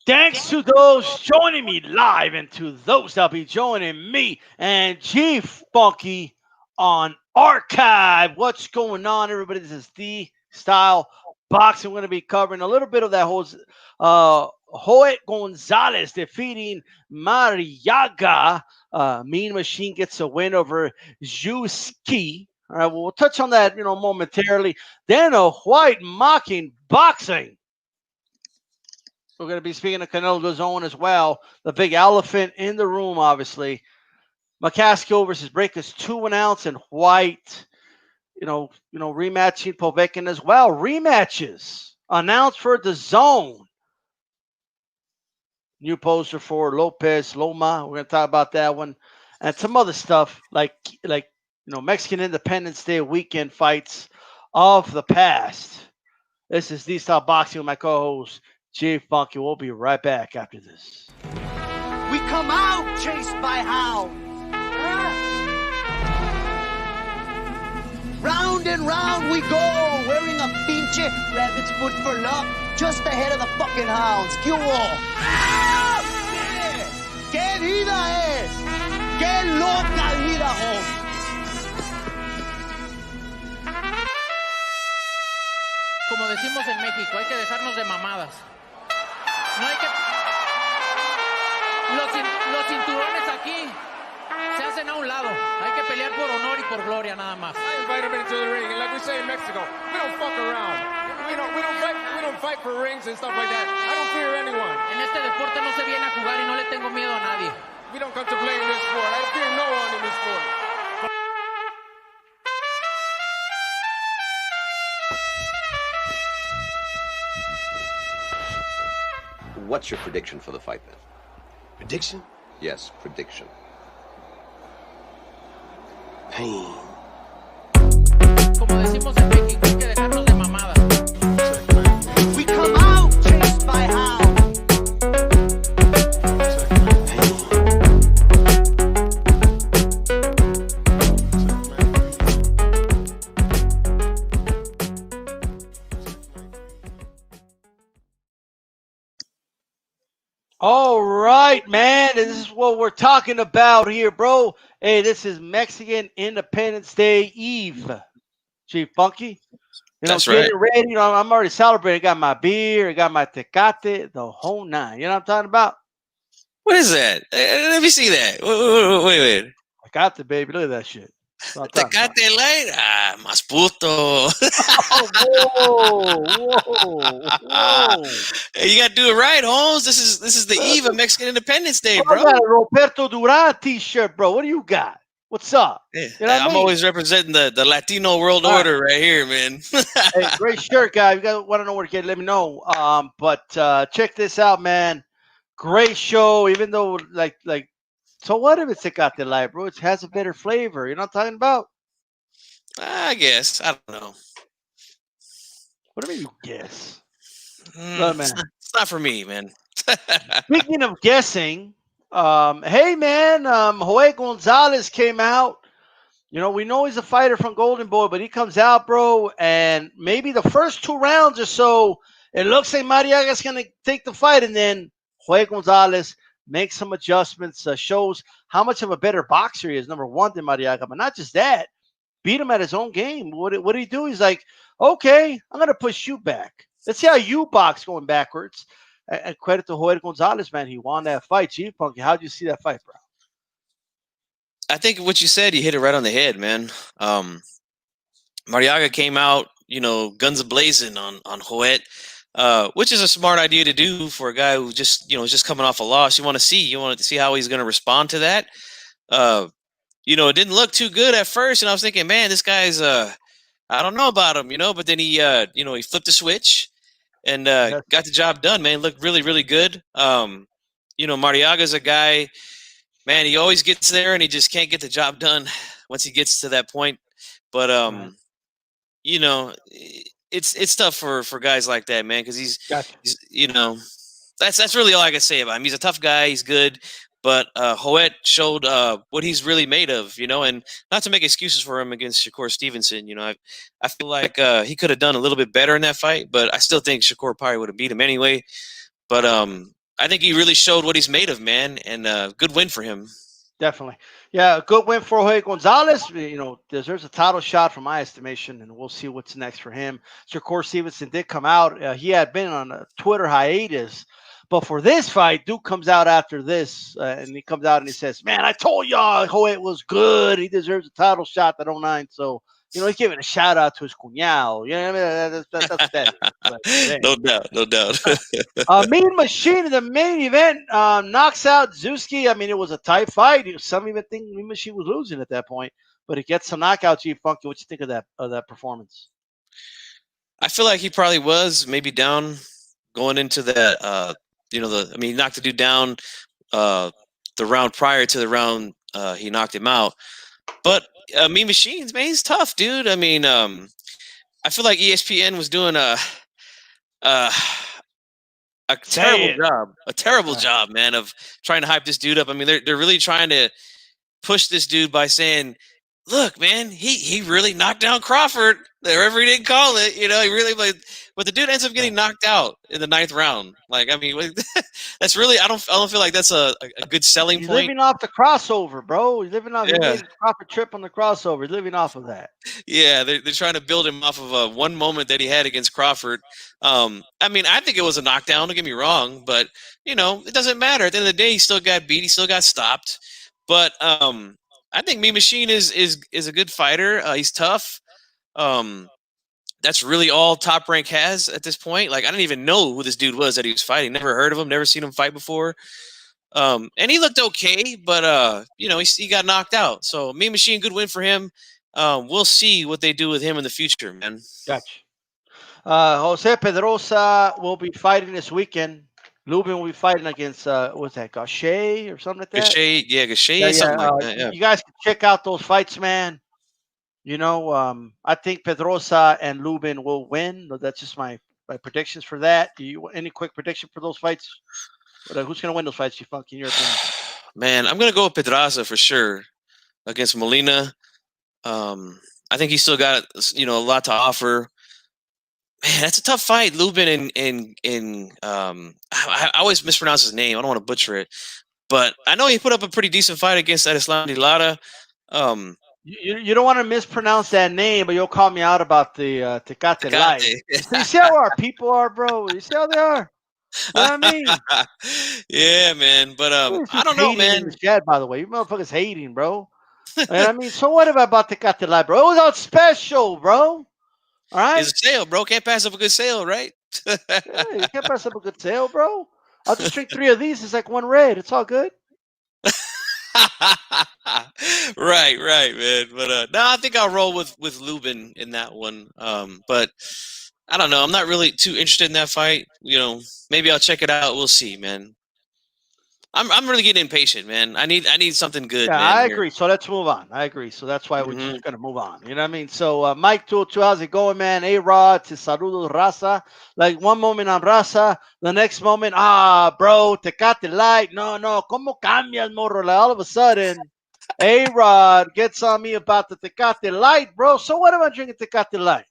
Thanks to those joining me live and to those that'll be joining me and G Funky on Archive. What's going on, everybody? This is the Style Boxing. We're going to be covering a little bit of that whole Hoya Gonzalez defeating Mariaga. Mean Machine gets a win over Juski. All right, well, we'll touch on that, momentarily. Then a Whyte mocking boxing. We're going to be speaking of Canelo DAZN as well. The big elephant in the room, obviously. McCaskill versus Breakers 2 ounce and Whyte. Rematching Povetkin as well. Rematches announced for DAZN. New poster for Lopez, Loma. We're going to talk about that one. And some other stuff like Mexican Independence Day weekend fights of the past. This is DStyleBoxing with my co-host, G Funky. We'll be right back after this. We come out chased by hounds. Round and round we go, wearing a pinche rabbit's foot for luck, just ahead of the fucking hounds. ¿Qué hubo? ¡Ah! ¡Qué vida es! ¡Qué loca vida, home! Como decimos en México, hay que dejarnos de mamadas. No hay que... Los cinturones aquí se hacen a un lado. Hay que pelear por honor y por gloria nada más. I invite him into the ring, and like we say in Mexico, we don't fuck around. We don't fight for rings and stuff like that. I don't fear anyone. En este deporte no se viene a jugar y no le tengo miedo a nadie. We don't come to play in this sport. I fear no one in this sport. What's your prediction for the fight, then? Prediction? Yes, prediction. Pain. Como decimos en México, hay que dejarnos de mamadas. We come out chased by hounds. All right, man. This is what we're talking about here, bro. Hey, this is Mexican Independence Day Eve. G Funky. That's right. Getting ready. I'm already celebrating. I got my beer. I got my tecate, the whole nine. You know what I'm talking about? What is that? Let me see that. Wait. Tecate, baby. Look at that shit. Tecate light? Ah, más puto. Whoa. Hey, you got to do it right, Holmes. This is the eve of Mexican Independence Day, Bro, bro. I got a Roberto Duran t-shirt, bro. What do you got? What's up? Yeah, You know what I I'm mean? always representing the Latino world order right here, man. Hey, great shirt, guy. You guys want to know where to get it, let me know. But check this out, man. Great show, even though like so what if it's Tecate Light, bro? It has a better flavor. You know what I'm talking about? I guess. I don't know. What do you mean you guess? Mm, man. It's not for me, man. Speaking of guessing, hey man, Hoya Gonzalez came out. We know he's a fighter from Golden Boy, but he comes out, bro, and maybe the first 2 rounds or so, it looks like Mariaga's going to take the fight, and then Hoya Gonzalez makes some adjustments, shows how much of a better boxer he is, number one, than Mariaga. But not just that, beat him at his own game. What did he do? He's like, okay, I'm going to push you back. Let's see how you box going backwards. And credit to Hoya Gonzalez, man. He won that fight. G Funky, how'd you see that fight, bro? I think what you said, you hit it right on the head, man. Mariaga came out, guns a-blazing on Hoya, which is a smart idea to do for a guy who just coming off a loss. You want to see how he's going to respond to that. It didn't look too good at first, and I was thinking, man, this guy's I don't know about him, but then he he flipped the switch and got the job done, man. Looked really, really good. Mariaga's a guy, man, he always gets there and he just can't get the job done once he gets to that point. But it's tough for guys like that, man, because he's that's really all I can say about him. He's a tough guy, he's good, but Hoya showed what he's really made of, and not to make excuses for him against Shakur Stevenson. I feel like he could have done a little bit better in that fight, but I still think Shakur probably would have beat him anyway. But I think he really showed what he's made of, man, and good win for him. Definitely. Yeah, a good win for Hoya Gonzalez. Deserves a title shot from my estimation, and we'll see what's next for him. Shakur Stevenson did come out. He had been on a Twitter hiatus, but for this fight, Duke comes out after this, and he comes out and he says, man, I told y'all Hoya was good. He deserves a title shot that 09. So, he's giving a shout out to his cuñado. You know what I mean? That's what that is. But, hey. No doubt, no doubt. Mean Machine in the main event knocks out Zuski. I mean, it was a tight fight. Some even think Mean Machine was losing at that point, but it gets some knockouts. G Funky, what you think of that performance? I feel like he probably was maybe down going into that. He knocked the dude down the round prior to the round he knocked him out. But Mean Machines, man, he's tough, dude. I mean, I feel like ESPN was doing a terrible job, man, of trying to hype this dude up. I mean, they're really trying to push this dude by saying, look, man, he really knocked down Crawford. The referee didn't call it, he really but the dude ends up getting knocked out in the 9th round. Like, I mean, that's really I don't feel like that's a good selling He's point. living off the crossover, bro. He's living off. He made a Crawford trip on the crossover. He's living off of that. Yeah, they're trying to build him off of one moment that he had against Crawford. I mean, I think it was a knockdown. Don't get me wrong, but it doesn't matter. At the end of the day, he still got beat. He still got stopped. But I think Mean Machine is a good fighter. He's tough. That's really all Top Rank has at this point. Like, I didn't even know who this dude was that he was fighting. Never heard of him. Never seen him fight before. And he looked okay, but he got knocked out. So Mean Machine, good win for him. We'll see what they do with him in the future, man. Gotcha. Jose Pedrosa will be fighting this weekend. Lubin will be fighting against what's that, Gaucher or something like that? Gaucher, something like that. Yeah. You guys can check out those fights, man. I think Pedrosa and Lubin will win. That's just my predictions for that. Any quick prediction for those fights? Who's going to win those fights, you Funky, in your opinion? Man, I'm going to go with Pedraza for sure against Molina. I think he still got a lot to offer. Man, that's a tough fight. Lubin and I always mispronounce his name. I don't want to butcher it, but I know he put up a pretty decent fight against Adeslani Lara. You don't want to mispronounce that name, but you'll call me out about the Tecate Light. You see how our people are, bro? You see how they are? You know what I mean? Yeah, man. But I don't know, man. In the chat, by the way, you motherfuckers hating, bro. I mean, so what about Tecate Light, bro? It was out special, bro. All right, it's a sale, bro. Can't pass up a good sale, right? Yeah, you can't pass up a good sale, bro. I'll just drink 3 of these. It's like 1 red. It's all good. right, man. But no, I think I'll roll with Lubin in that one. But I don't know. I'm not really too interested in that fight. Maybe I'll check it out. We'll see, man. I'm really getting impatient, man. I need something good. Yeah, man, I agree. So let's move on. I agree. So that's why we're just gonna move on. You know what I mean? So Mike 202, how's it going, man? A-Rod to saludos, raza. Like one moment on raza, the next moment, bro, Tecate Light. No, como cambias, morro? Like all of a sudden, A-Rod gets on me about the Tecate Light, bro. So what am I drinking Tecate Light?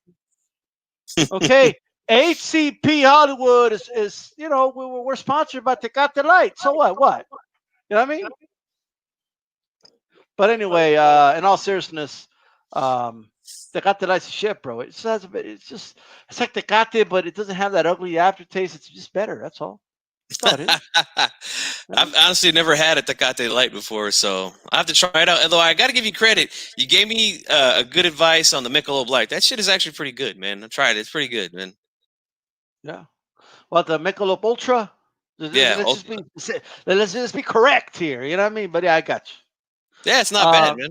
Okay. HCP Hollywood is we're sponsored by Tecate Light. So what? You know what I mean? But anyway, in all seriousness, Tecate Light's shit, bro. It's like Tecate, but it doesn't have that ugly aftertaste. It's just better. That's all. That's all it is. I've honestly never had a Tecate Light before, so I have to try it out. Although I got to give you credit, you gave me a good advice on the Michelob Light. That shit is actually pretty good, man. I tried it. It's pretty good, man. Yeah. Well, the Michelob Ultra. Yeah. Let's just be correct here. You know what I mean? But yeah, I got you. Yeah, it's not bad, man.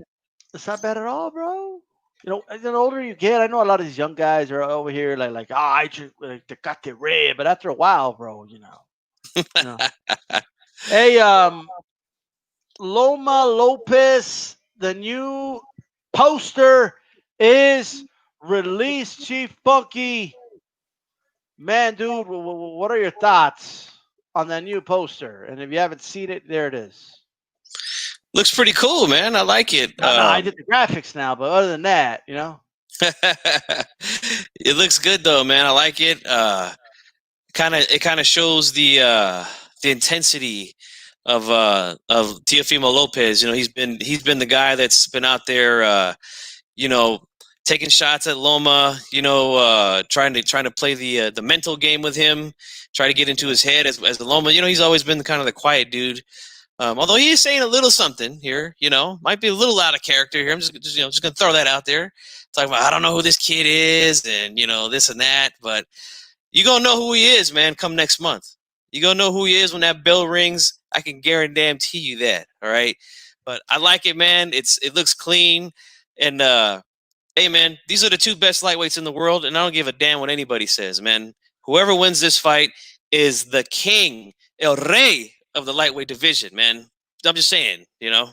It's not bad at all, bro. The older you get, I know a lot of these young guys are over here like I drink Tecate Red, but after a while, bro, Hey, Loma Lopez, the new poster is released, Chief Funky. Man, dude, what are your thoughts on that new poster? And if you haven't seen it, there it is. Looks pretty cool, man. I like it. No, I did the graphics now, but other than that, it looks good though, man. I like it. It kind of shows the the intensity of Teofimo Lopez. You know, he's been the guy that's been out there, you know, taking shots at Loma. You know, trying to play the mental game with him, try to get into his head as the Loma. You know, he's always been kind of the quiet dude. Although he is saying a little something here, you know, might be a little out of character here. I'm just gonna throw that out there. Talking about I don't know who this kid is, and you know this and that, but you gonna know who he is, man. Come next month, you gonna know who he is when that bell rings. I can guarantee you that. All right, but I like it, man. It looks clean, and hey, man, these are the two best lightweights in the world, and I don't give a damn what anybody says, man. Whoever wins this fight is the king, El Rey of the lightweight division, man. I'm just saying, you know.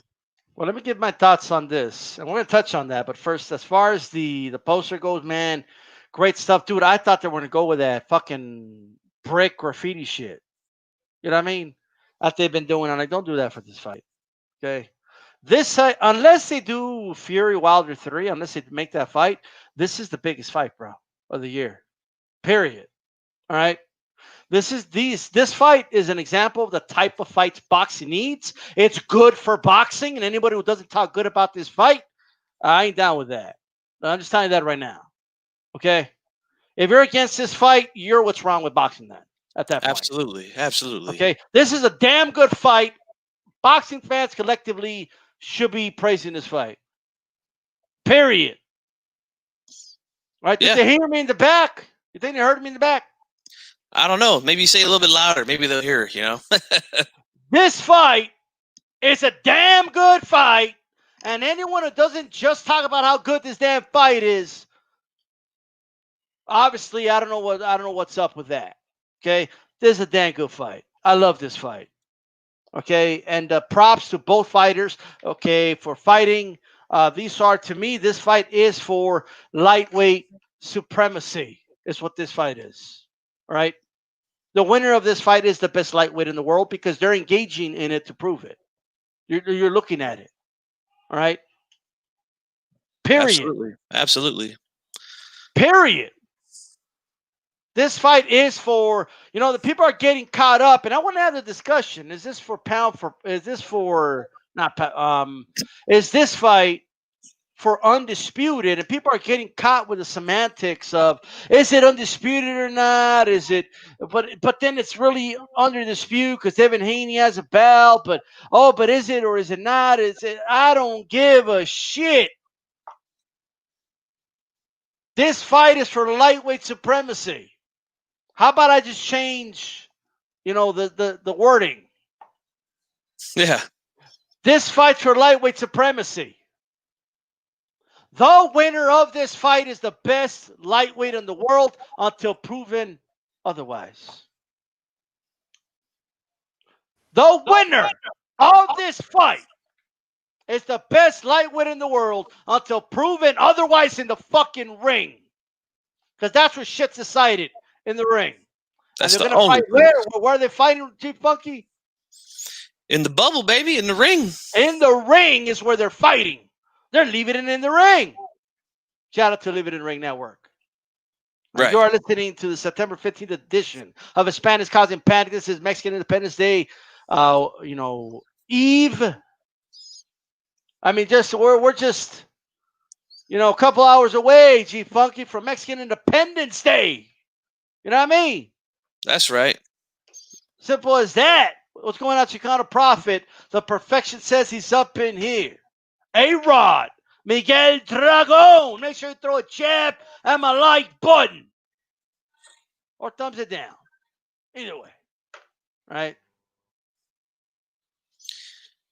Well, let me give my thoughts on this, and we're gonna touch on that. But first, as far as the poster goes, man, great stuff, dude. I thought they were gonna go with that fucking brick graffiti shit. You know what I mean? That they've been doing, and I don't do that for this fight. Okay, this unless they do Fury Wilder 3, unless they make that fight, this is the biggest fight, bro, of the year. Period. All right. This fight is an example of the type of fights boxing needs. It's good for boxing, and anybody who doesn't talk good about this fight, I ain't down with that. I'm just telling you that right now. Okay? If you're against this fight, you're what's wrong with boxing then at that point. Absolutely. Okay? This is a damn good fight. Boxing fans collectively should be praising this fight. Period. Right? Did they hear me in the back? You think they heard me in the back? I don't know. Maybe you say it a little bit louder. Maybe they'll hear, you know. This fight is a damn good fight. And anyone who doesn't just talk about how good this damn fight is, obviously, I don't know what's up with that. Okay? This is a damn good fight. I love this fight. Okay? And props to both fighters, okay, for fighting. To me, this fight is for lightweight supremacy, is what this fight is. All right. The winner of this fight is the best lightweight in the world because they're engaging in it to prove it. You're looking at it. All right. Period. Absolutely. Period. This fight is for, the people are getting caught up, and I want to have the discussion. Is this fight for undisputed? And people are getting caught with the semantics of, is it undisputed or not? But then it's really under dispute because Devin Haney has a belt, but is it or is it not? I don't give a shit. This fight is for lightweight supremacy. How about I just change, the wording? Yeah. This fight's for lightweight supremacy. The winner of this fight is the best lightweight in the world until proven otherwise. The winner of this fight is the best lightweight in the world until proven otherwise in the fucking ring. Because that's where shit's decided, in the ring. That's and they're the gonna only fight where? Where are they fighting, Chief Funky? In the bubble, baby, in the ring. In the ring is where they're fighting. They're leaving it in the ring. Shout out to Leave It in the Ring Network. Right. You are listening to the September 15th edition of Hispanics Causing Panic. This is Mexican Independence Day, Eve. I mean, we're just, a couple hours away, G Funky, from Mexican Independence Day. You know what I mean? That's right. Simple as that. What's going on, Chicano Prophet? The Perfection says he's up in here. A-Rod, Miguel Dragon. Make sure you throw a jab and my like button. Or thumbs it down. Either way. Right?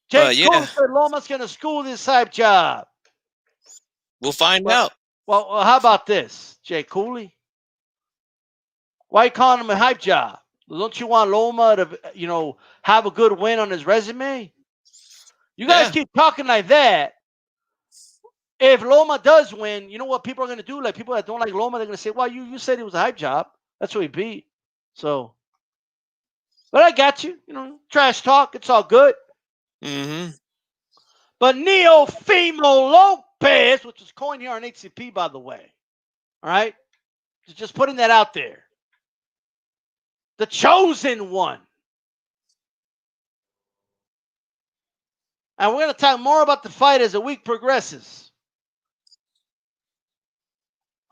Jay Cooley said Loma's going to school this hype job. We'll find out. Well, how about this, Jay Cooley? Why you calling him a hype job? Don't you want Loma to, have a good win on his resume? You guys keep talking like that. If Loma does win, you know what people are going to do? Like people that don't like Loma, they're going to say, well, you said it was a hype job. That's what he beat. So, but I got you. Trash talk. It's all good. Mm-hmm. But Teofimo Lopez, which was coined here on HCP, by the way. All right? Just putting that out there. The chosen one. And we're going to talk more about the fight as the week progresses.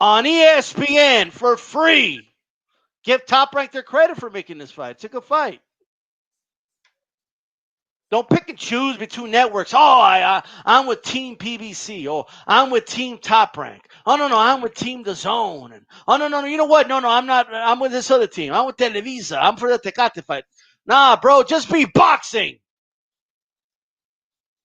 On ESPN for free. Give Top Rank their credit for making this fight. It's a good fight. Don't pick and choose between networks. Oh, I'm with Team PBC. Oh, I'm with Team Top Rank. Oh, no, I'm with Team DAZN. And, oh, no, you know what? No, I'm not. I'm with this other team. I'm with Televisa. I'm for the Tecate fight. Nah, bro, just be boxing.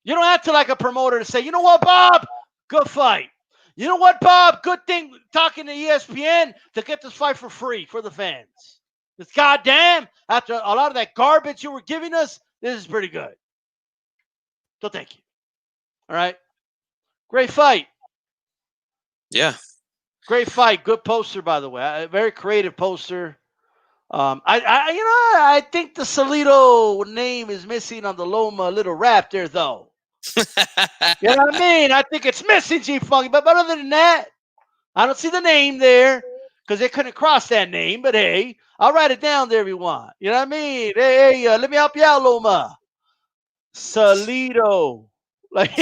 You don't have to like a promoter to say, you know what, Bob? Good fight. You know what, Bob? Good thing talking to ESPN to get this fight for free for the fans. This goddamn, after a lot of that garbage you were giving us, this is pretty good. So thank you. All right. Great fight. Yeah. Great fight. Good poster, by the way. A very creative poster. I think the Salido name is missing on the Loma little rap there, though. You know what I mean? I think it's missing, G-Funky. But other than that, I don't see the name there because they couldn't cross that name. But hey, I'll write it down there if you want. You know what I mean? Hey, let me help you out, Loma. Salido. Like,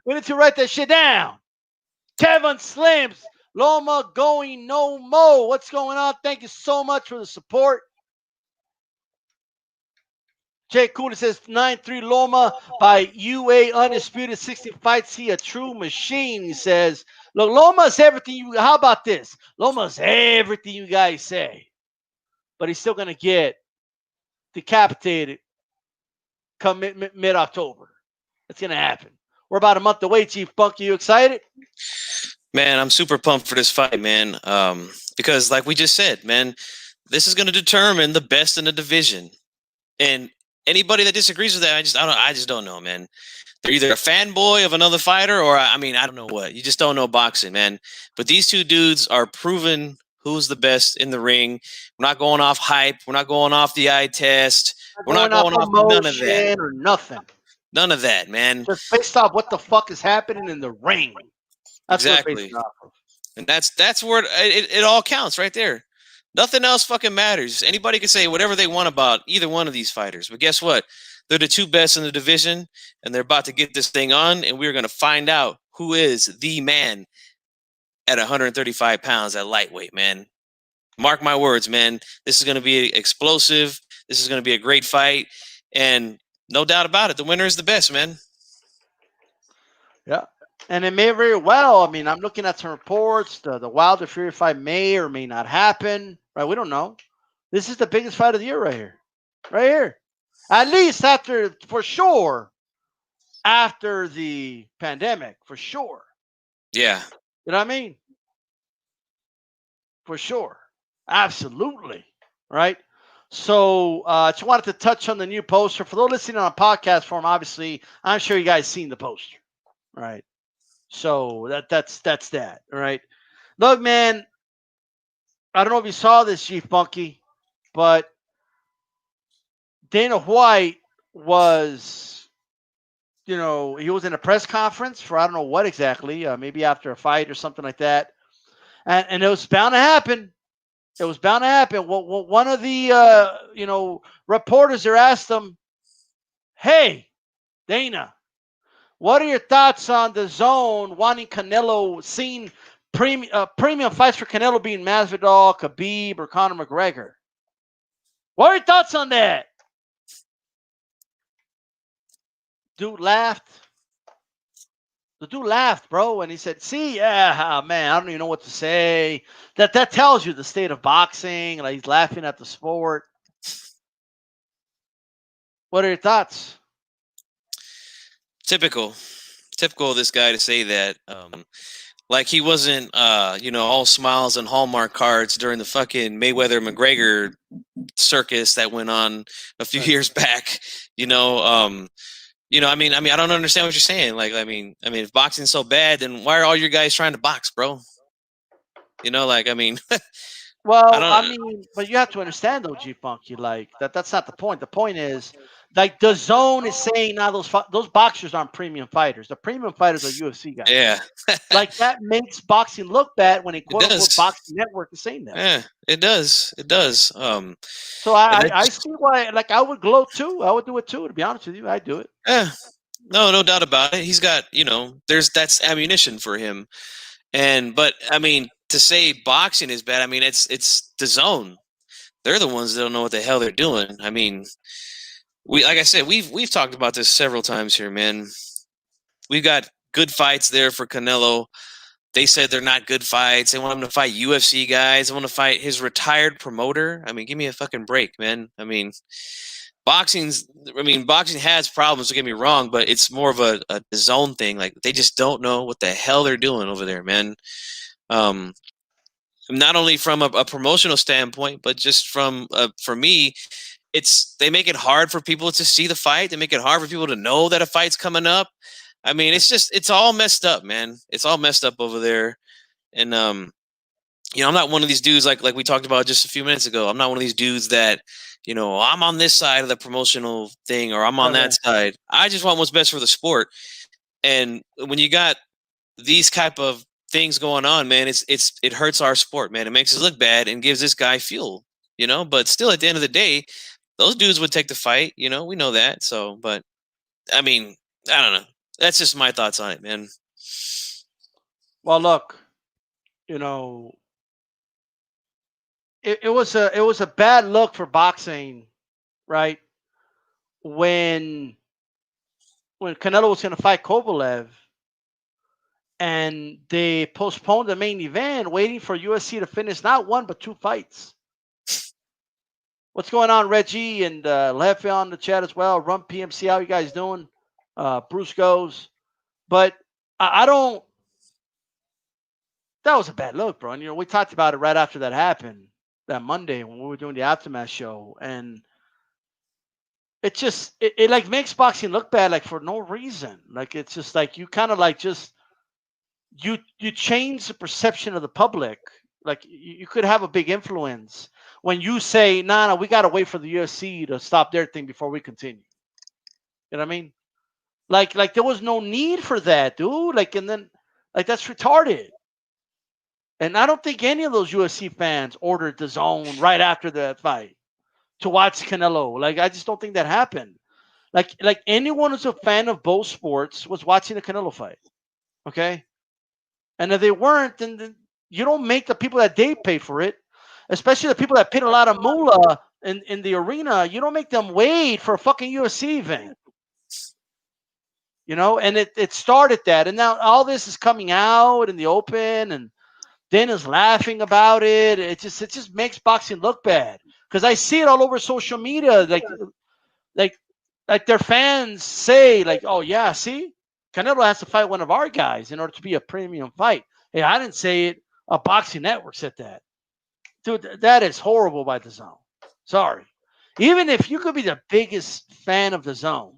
we need to write that shit down. Kevin Slims. Loma going no mo. What's going on? Thank you so much for the support. Jay Cooley says 9-3 Loma by UA Undisputed 60 fights. He a true machine. He says, look, Loma's everything you. How about this? Loma's everything you guys say, but he's still gonna get decapitated come mid-October. It's gonna happen. We're about a month away. Chief Funky, you excited? Man, I'm super pumped for this fight, man. Because like we just said, man, this is gonna determine the best in the division, and anybody that disagrees with that, I just don't know, man. They're either a fanboy of another fighter, or I don't know what. You just don't know boxing, man. But these two dudes are proving who's the best in the ring. We're not going off hype. We're not going off the eye test. We're not going off none of that. Or nothing. None of that, man. Just based off what the fuck is happening in the ring. That's exactly. And that's where it all counts right there. Nothing else fucking matters. Anybody can say whatever they want about either one of these fighters. But guess what? They're the two best in the division, and they're about to get this thing on, and we're going to find out who is the man at 135 pounds at lightweight, man. Mark my words, man. This is going to be explosive. This is going to be a great fight. And no doubt about it, the winner is the best, man. Yeah. And it may very well, I'm looking at some reports. The Wilder Fury fight may or may not happen. Right? We don't know. This is the biggest fight of the year right here. Right here. At least for sure, after the pandemic, for sure. Yeah. You know what I mean? For sure. Absolutely. Right? So I just wanted to touch on the new poster. For those listening on a podcast form, obviously, I'm sure you guys seen the poster. Right? So that's that. All right. Look, man, I don't know if you saw this, Chief Funky, but Dana White was, he was in a press conference for I don't know what exactly, maybe after a fight or something like that. And it was bound to happen. It was bound to happen. Well, one of the, reporters there asked him, hey, Dana, what are your thoughts on the DAZN wanting Canelo, seeing premium fights for Canelo being Masvidal, Khabib, or Conor McGregor? What are your thoughts on that? Dude laughed. The dude laughed, bro, and he said, see, yeah, man, I don't even know what to say. That tells you the state of boxing. Like, he's laughing at the sport. What are your thoughts? Typical of this guy to say that. Like he wasn't, all smiles and Hallmark cards during the fucking Mayweather-McGregor circus that went on a few years back. I don't understand what you're saying. Like, if boxing's so bad, then why are all your guys trying to box, bro? Well, but you have to understand though, G-Funky, like that's not the point. The point is like DAZN is saying now those boxers aren't premium fighters. The premium fighters are UFC guys. Yeah. Like that makes boxing look bad when a quote does. unquote boxing network is saying that. Yeah, it does. It does. So I see why. Like I would gloat too. I would do it too. To be honest with you, I do it. Yeah. No doubt about it. He's got, that's ammunition for him. But I mean, to say boxing is bad, I mean, it's DAZN. They're the ones that don't know what the hell they're doing. I mean, like I said, we've talked about this several times here, man. We've got good fights there for Canelo. They said they're not good fights. They want him to fight UFC guys. They want to fight his retired promoter. I mean, give me a fucking break, man. I mean, boxing has problems, don't get me wrong, but it's more of a zone thing. Like, they just don't know what the hell they're doing over there, man. Not only from a promotional standpoint, but just from, for me, they make it hard for people to see the fight. They make it hard for people to know that a fight's coming up. I mean, it's all messed up, man. It's all messed up over there. And, I'm not one of these dudes like we talked about just a few minutes ago. I'm not one of these dudes that, I'm on this side of the promotional thing or I'm on that side. I just want what's best for the sport. And when you got these type of things going on, man, it hurts our sport, man. It makes us look bad and gives this guy fuel, but still at the end of the day, those dudes would take the fight, we know that. So, but I mean, I don't know. That's just my thoughts on it, man. Well, look, it was a bad look for boxing, right? When Canelo was going to fight Kovalev, and they postponed the main event, waiting for UFC to finish not one but two fights. What's going on, Reggie and Lefe on the chat as well? Run PMC, how you guys doing? Bruce goes, but I don't. That was a bad look, bro. And we talked about it right after that happened that Monday when we were doing the aftermath show, and it just it like makes boxing look bad, like for no reason. Like it's just like you kind of like just you change the perception of the public. Like you could have a big influence when you say, nah, we got to wait for the UFC to stop their thing before we continue. You know what I mean? Like there was no need for that, dude. Like, and then like that's retarded. And I don't think any of those UFC fans ordered DAZN right after that fight to watch Canelo. Like, I just don't think that happened. Like anyone who's a fan of both sports was watching the Canelo fight. Okay? And if they weren't, then you don't make the people that they pay for it, especially the people that paid a lot of moolah in the arena, you don't make them wait for a fucking UFC event. And it started that. And now all this is coming out in the open, and Dana's laughing about it. It just makes boxing look bad. Because I see it all over social media. Like their fans say, like, oh yeah, see? Canelo has to fight one of our guys in order to be a premium fight. Hey, I didn't say it. A boxing network said that. Dude, that is horrible by DAZN. Sorry. Even if you could be the biggest fan of DAZN,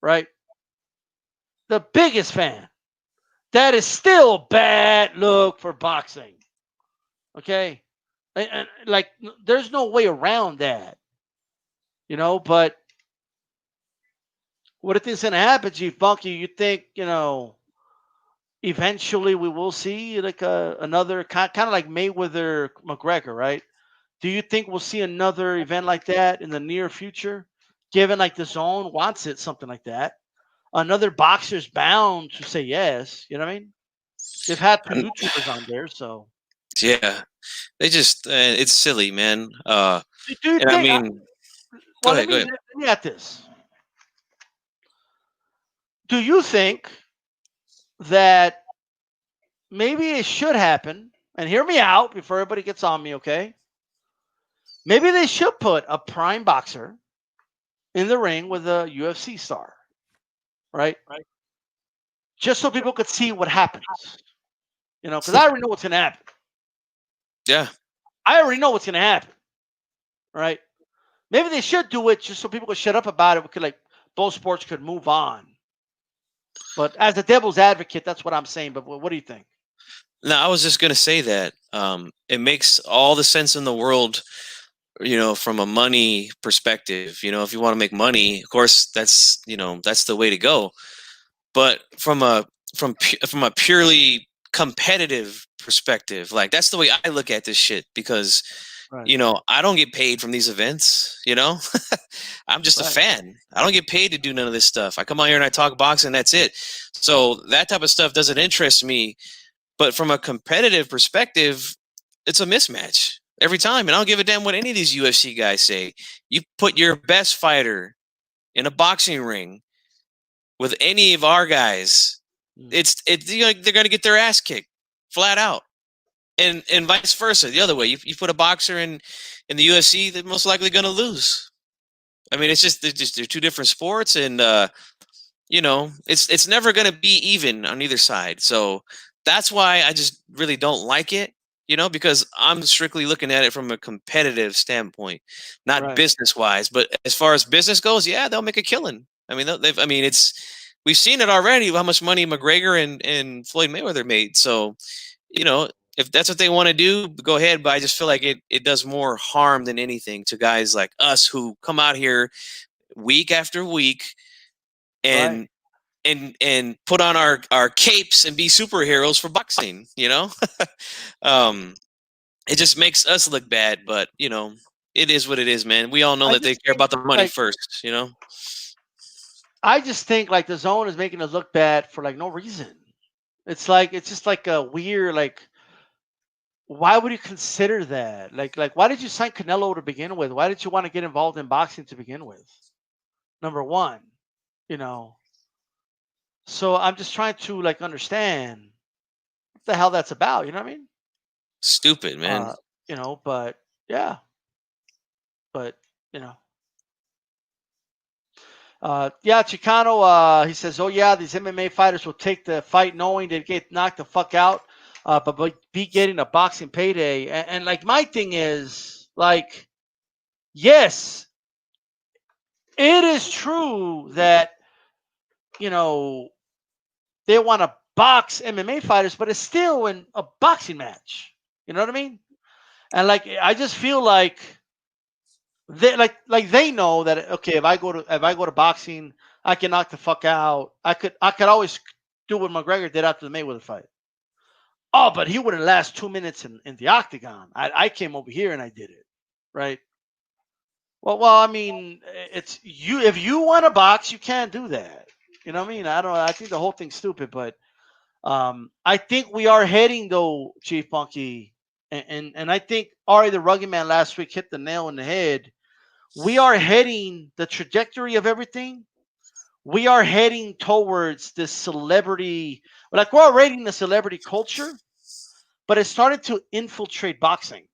right? The biggest fan. That is still a bad look for boxing. Okay? And like, there's no way around that. But what do you think's going to happen, G Funky? You think, eventually we will see like another kind of like Mayweather McGregor, right? Do you think we'll see another event like that in the near future? Given like DAZN wants it, something like that. Another boxer's bound to say yes. You know what I mean? They've had two YouTubers on there, so yeah, they just it's silly, man. Do you think? I mean, Well, go ahead. let me at this. Do you think that maybe it should happen? And hear me out before everybody gets on me, okay? Maybe they should put a prime boxer in the ring with a UFC star, right? Just so people could see what happens. Because I already know what's going to happen. Yeah. I already know what's going to happen, right? Maybe they should do it just so people could shut up about it. We could, like, both sports could move on. But as a devil's advocate, that's what I'm saying. But what do you think? No, I was just going to say that it makes all the sense in the world from a money perspective. If you want to make money, of course, that's the way to go. But from a purely competitive perspective, like that's the way I look at this shit, because I don't get paid from these events. I'm just a fan. I don't get paid to do none of this stuff. I come out here and I talk boxing. That's it. So that type of stuff doesn't interest me. But from a competitive perspective, it's a mismatch every time. And I don't give a damn what any of these UFC guys say. You put your best fighter in a boxing ring with any of our guys, it's they're going to get their ass kicked flat out. And vice versa, the other way. You put a boxer in the UFC, they're most likely going to lose. I mean, they're two different sports, and it's never going to be even on either side. So that's why I just really don't like it, because I'm strictly looking at it from a competitive standpoint, not business wise. But as far as business goes, yeah, they'll make a killing. I mean, we've seen it already, how much money McGregor and Floyd Mayweather made. So, if that's what they want to do, go ahead. But I just feel like it does more harm than anything to guys like us who come out here week after week and put on our capes and be superheroes for boxing. It just makes us look bad. But it is what it is, man. We all know that they care about the money first. I just think like the zone is making us look bad for like no reason. It's just like a weird, like, why would you consider that? Like why did you sign Canelo to begin with? Why did you want to get involved in boxing to begin with? Number one, So I'm just trying to like understand what the hell that's about. You know what I mean? Stupid, man. But yeah, but yeah, Chicano, he says, oh yeah, these MMA fighters will take the fight knowing they get knocked the fuck out, but be getting a boxing payday. And like my thing is like, yes, it is true that they want to box MMA fighters, but it's still in a boxing match. You know what I mean? And like I just feel like they know that, okay, if I go to boxing, I can knock the fuck out. I could always do what McGregor did after the Mayweather fight. Oh, but he wouldn't last 2 minutes in the octagon. I came over here and I did it, right? Well, I mean, it's you. If you want to box, you can't do that. You know what I mean? I don't know. I think the whole thing's stupid, but I think we are heading though, Chief Punky, and I think Ari the Rugged Man last week hit the nail on the head. We are heading the trajectory of everything. We are heading towards this celebrity, like we're already in the celebrity culture, but it started to infiltrate boxing,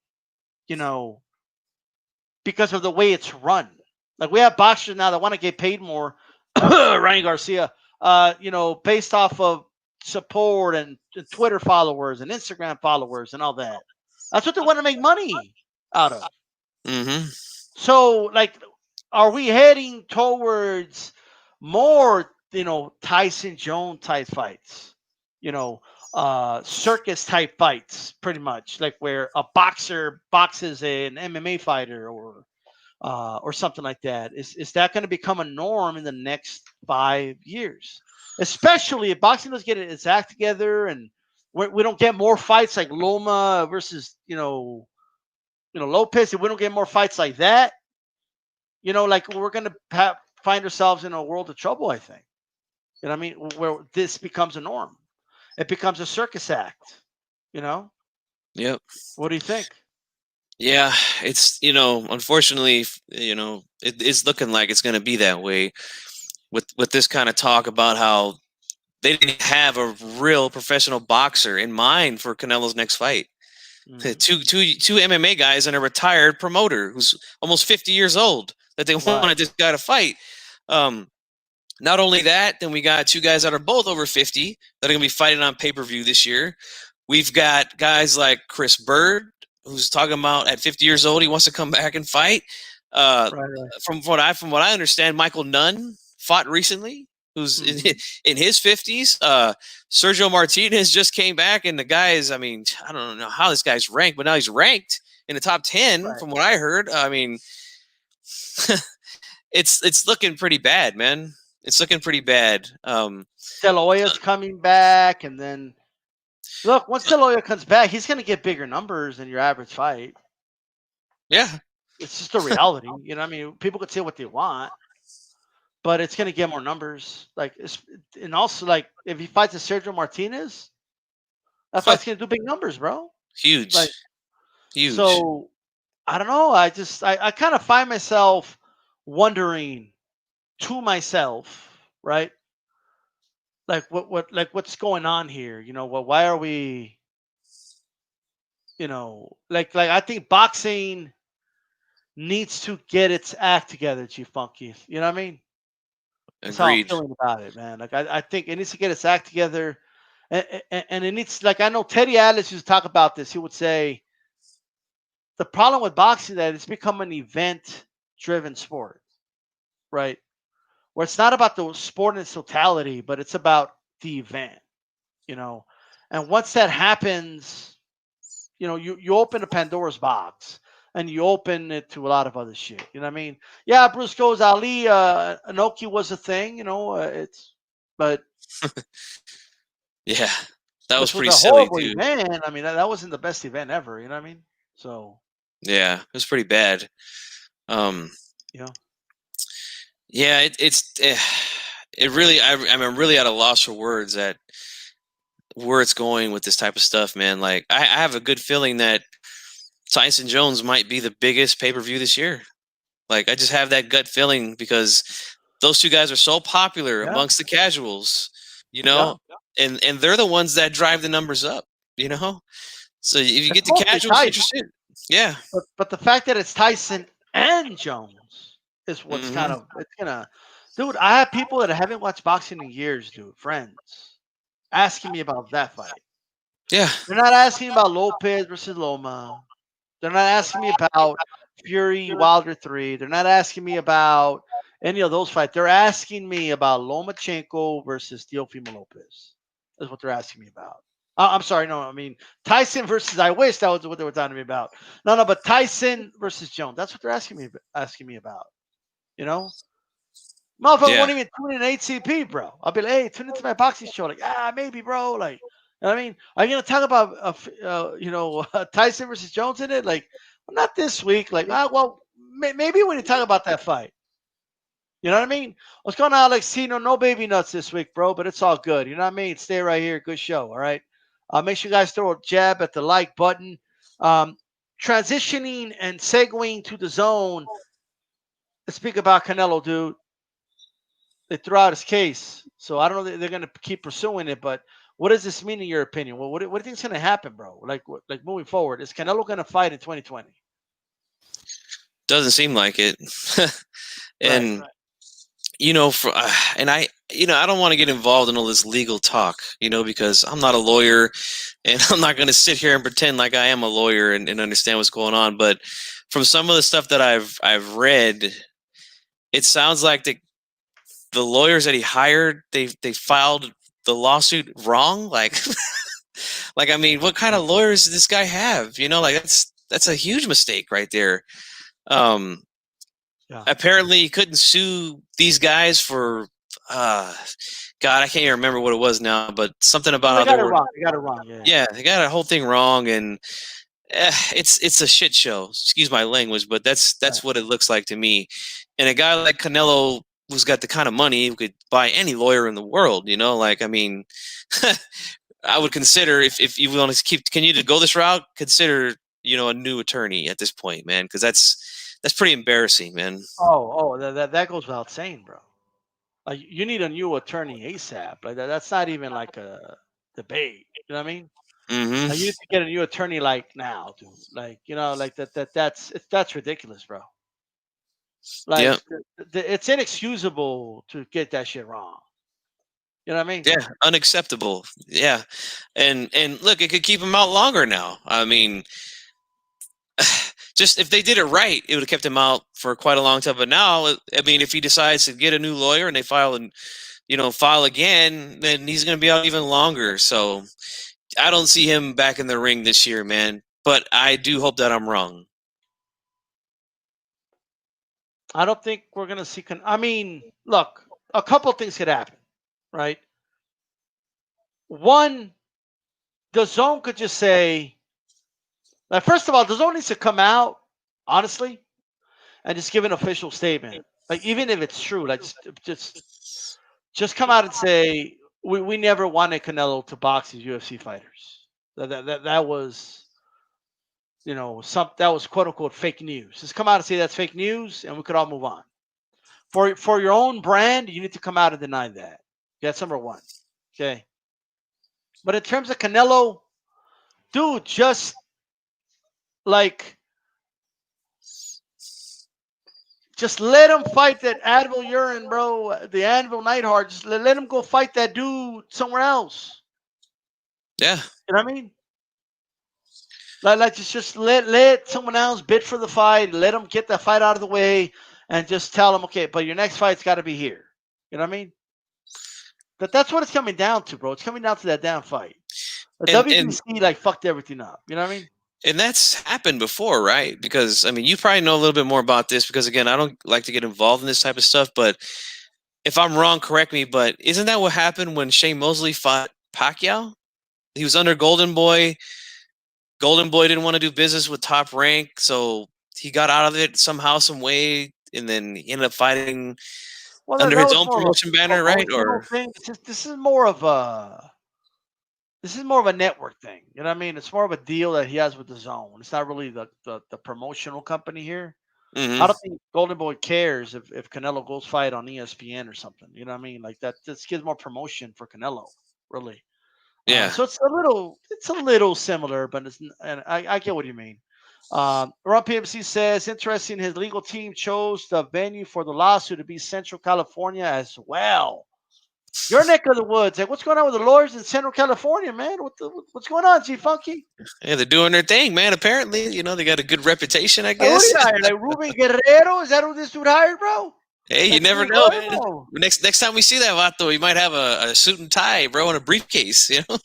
because of the way it's run. Like we have boxers now that want to get paid more, Ryan Garcia, based off of support and Twitter followers and Instagram followers and all that. That's what they want to make money out of. Mm-hmm. So, like, are we heading towards more, Tyson Jones type fights, circus type fights, pretty much, like where a boxer boxes an MMA fighter or something like that? Is that going to become a norm in the next 5 years? Especially if boxing doesn't get its act together and we don't get more fights like Loma versus, Lopez. If we don't get more fights like that, like we're going to find ourselves in a world of trouble, I think. You know what I mean? Where this becomes a norm. It becomes a circus act, Yep. What do you think? Yeah, it's, unfortunately, it's looking like it's going to be that way with this kind of talk about how they didn't have a real professional boxer in mind for Canelo's next fight. Mm-hmm. Two MMA guys and a retired promoter who's almost 50 years old that they wanted this guy to fight. Not only that, then we got two guys that are both over 50 that are going to be fighting on pay-per-view this year. We've got guys like Chris Bird, who's talking about at 50 years old he wants to come back and fight. From what I understand, Michael Nunn fought recently, who's in his 50s. Sergio Martinez just came back, and the guy is, I don't know how this guy's ranked, but now he's ranked in the top 10, Right. from what I heard. I mean, it's looking pretty bad, man. It's looking pretty bad. De La Hoya's coming back, and then look, once De La Hoya comes back, he's going to get bigger numbers than your average fight. Yeah, It's just a reality. You know what I mean? People could say what they want, but it's going to get more numbers. Like, and also, like, if he fights a Sergio Martinez, that fight's going to do big numbers, bro. huge, Like, huge. so I don't know. I kind of find myself wondering to myself, right? Like, what's going on here? You know, why are we, you know, like I think boxing needs to get its act together, Chief Funky. You know what I mean? That's how I'm Agreed. feeling about it, man. Like, I think it needs to get its act together, and it needs, like, I know Teddy Atlas used to talk about this. He would say the problem with boxing that it's become an event-driven sport, right? Where it's not about the sport in its totality, but it's about the event, you know. And once that happens, you know, you open a Pandora's box and you open it to a lot of other shit. You know what I mean? Yeah, Bruce goes Ali, Inoki was a thing, you know. But Yeah, that was which was pretty a silly, horrible dude. event. I mean, that wasn't the best event ever. You know what I mean? So Yeah, it was pretty bad. Um, you know, yeah, it really. I'm really at a loss for words at where it's going with this type of stuff, man. Like, I have a good feeling that Tyson Jones might be the biggest pay-per-view this year. Like, I just have that gut feeling because those two guys are so popular yeah, amongst the casuals, you yeah. know, and they're the ones that drive the numbers up, you know. So if you It's get the mostly casuals Tyson, interested, yeah, but the fact that it's Tyson and Jones is what's kind hmm of, it's gonna, dude. I have people that haven't watched boxing in years, dude. Friends asking me about that fight. yeah, They're not asking about Lopez versus Loma. They're not asking me about Fury Wilder 3. They're not asking me about any of those fights. They're asking me about Lomachenko versus Teofimo Lopez. That's what they're asking me about. I'm sorry, no, I mean Tyson versus. I wish that was what they were talking to me about. No, but Tyson versus Jones. That's what they're asking me about. You know, motherfucker yeah, won't even tune in HCP, bro. I'll be like, hey, tune into my boxing show. Like, maybe, bro. Like, you know what I mean, are you gonna talk about you know, Tyson versus Jones in it? Like, well, not this week. Like, well, maybe when you talk about that fight. You know what I mean? What's going on, Alexino? No baby nuts this week, bro, but it's all good. You know what I mean? Stay right here. Good show. All right. Make sure you guys throw a jab at the like button. Um, Transitioning and segueing to the zone. Let's speak about Canelo, dude. They threw out his case, so I don't know that they're going to keep pursuing it. But what does this mean in your opinion? What do you think is going to happen, bro? Like moving forward, is Canelo going to fight in 2020? doesn't seem like it. Right. And you know, and I don't want to get involved in all this legal talk, you know, because I'm not a lawyer, and I'm not going to sit here and pretend like I am a lawyer and understand what's going on. But from some of the stuff that I've read, it sounds like the lawyers that he hired, they filed the lawsuit wrong. Like, like, I mean, what kind of lawyers does this guy have? You know, like that's a huge mistake right there. Um, Yeah. Apparently he couldn't sue these guys for God, I can't even remember what it was now, but something about Well, how they they got it were, wrong. They got it wrong. Yeah. yeah, they got a whole thing wrong, and it's a shit show. Excuse my language, but that's Right. what it looks like to me. And a guy like Canelo, who's got the kind of money, who could buy any lawyer in the world, you know, like, I mean, I would consider, if you want to continue to go this route, consider, you know, a new attorney at this point, man, because that's pretty embarrassing, man. That goes without saying, bro. Like, you need a new attorney ASAP. Like, that's not even like a debate. You know what I mean? Hmm Like, you need to get a new attorney like now, dude. Like, you know, like that's ridiculous, bro. Like, Yep. it's inexcusable to get that shit wrong. You know what I mean? Yeah, unacceptable. Yeah, and look, it could keep him out longer now. I mean, just if they did it right, it would have kept him out for quite a long time. But now, I mean, if he decides to get a new lawyer and they file again, then he's going to be out even longer. So I don't see him back in the ring this year, man. but I do hope that I'm wrong. I don't think we're gonna see. I mean, look, a couple things could happen, right? One, the zone could just say, like, first of all, the zone needs to come out, honestly, and just give an official statement. Like, even if it's true, like, just come out and say we never wanted Canelo to box these UFC fighters. That was, that was quote unquote fake news. Just come out and say that's fake news, and we could all move on. For your own brand, you need to come out and deny that. That's number one. Okay. But in terms of Canelo, dude, just like just let him fight that Advil Urine, bro. The Anvil Neidhart. Just let him go fight that dude somewhere else. Yeah. You know what I mean? Like just let someone else bid for the fight. Let them get the fight out of the way, and just tell them, okay, but your next fight's got to be here. You know what I mean? That's what it's coming down to, bro. It's coming down to that damn fight. The WBC like fucked everything up. You know what I mean? And that's happened before, right? Because, I mean, you probably know a little bit more about this because, again, I don't like to get involved in this type of stuff. But if I'm wrong, correct me. But isn't that what happened when Shane Mosley fought Pacquiao? He was under Golden Boy. Golden Boy didn't want to do business with Top Rank, so he got out of it somehow, some way, and then he ended up fighting under his own promotion banner, right? Or this is more of a network thing. You know what I mean? It's more of a deal that he has with the Zone. It's not really the promotional company here. I don't think Golden Boy cares if Canelo goes fight on ESPN or something. You know what I mean? Like that just gives more promotion for Canelo, really. Yeah. So it's a little similar, but and I get what you mean. Ron PMC says, interesting, his legal team chose the venue for the lawsuit to be Central California as well. Your neck of the woods. Like, what's going on with the lawyers in Central California, man? What's going on, G Funky? Yeah, they're doing their thing, man. Apparently, they got a good reputation, I Hey, what guess. do you hire? Like Ruben Guerrero? Is that who this dude hired, bro? Hey, you never know, man. Next time we see that Vato, we might have a suit and tie, bro, and a briefcase, That's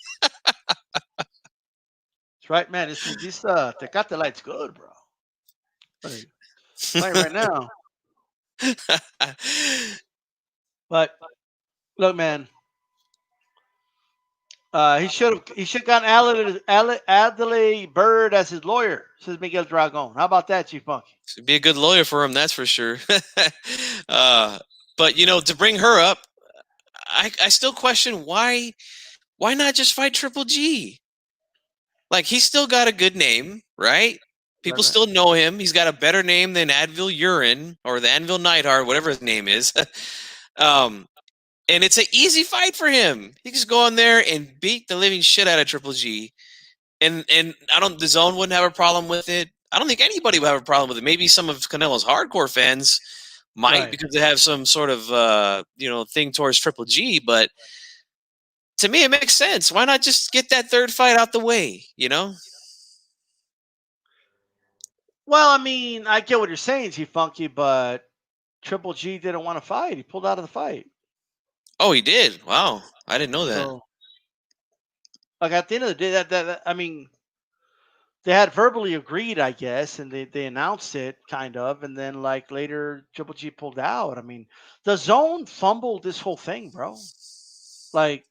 right, man. This Tecate Light's good, bro. Right now. But look, man. He should have gotten Adelaide Bird as his lawyer, says Miguel Dragon. How about that, Chief Funky? It'd be a good lawyer for him, that's for sure. But to bring her up, I still question why not just fight Triple G? Like, he's still got a good name, right? People still know him. He's got a better name than Advil Urine or the Anvil Neidhart, whatever his name is. And it's an easy fight for him. He can just go in there and beat the living shit out of Triple G. And the Zone wouldn't have a problem with it. I don't think anybody would have a problem with it. Maybe some of Canelo's hardcore fans might, because they have some sort of thing towards Triple G. But to me, it makes sense. Why not just get that third fight out the way? Well, I mean, I get what you're saying, G Funky, but Triple G didn't want to fight. He pulled out of the fight. Oh, he did. Wow, I didn't know that. So, like, at the end of the day, that I mean, they had verbally agreed, I guess, and they announced it kind of, and then like later Triple G pulled out. I mean, the Zone fumbled this whole thing, bro. Like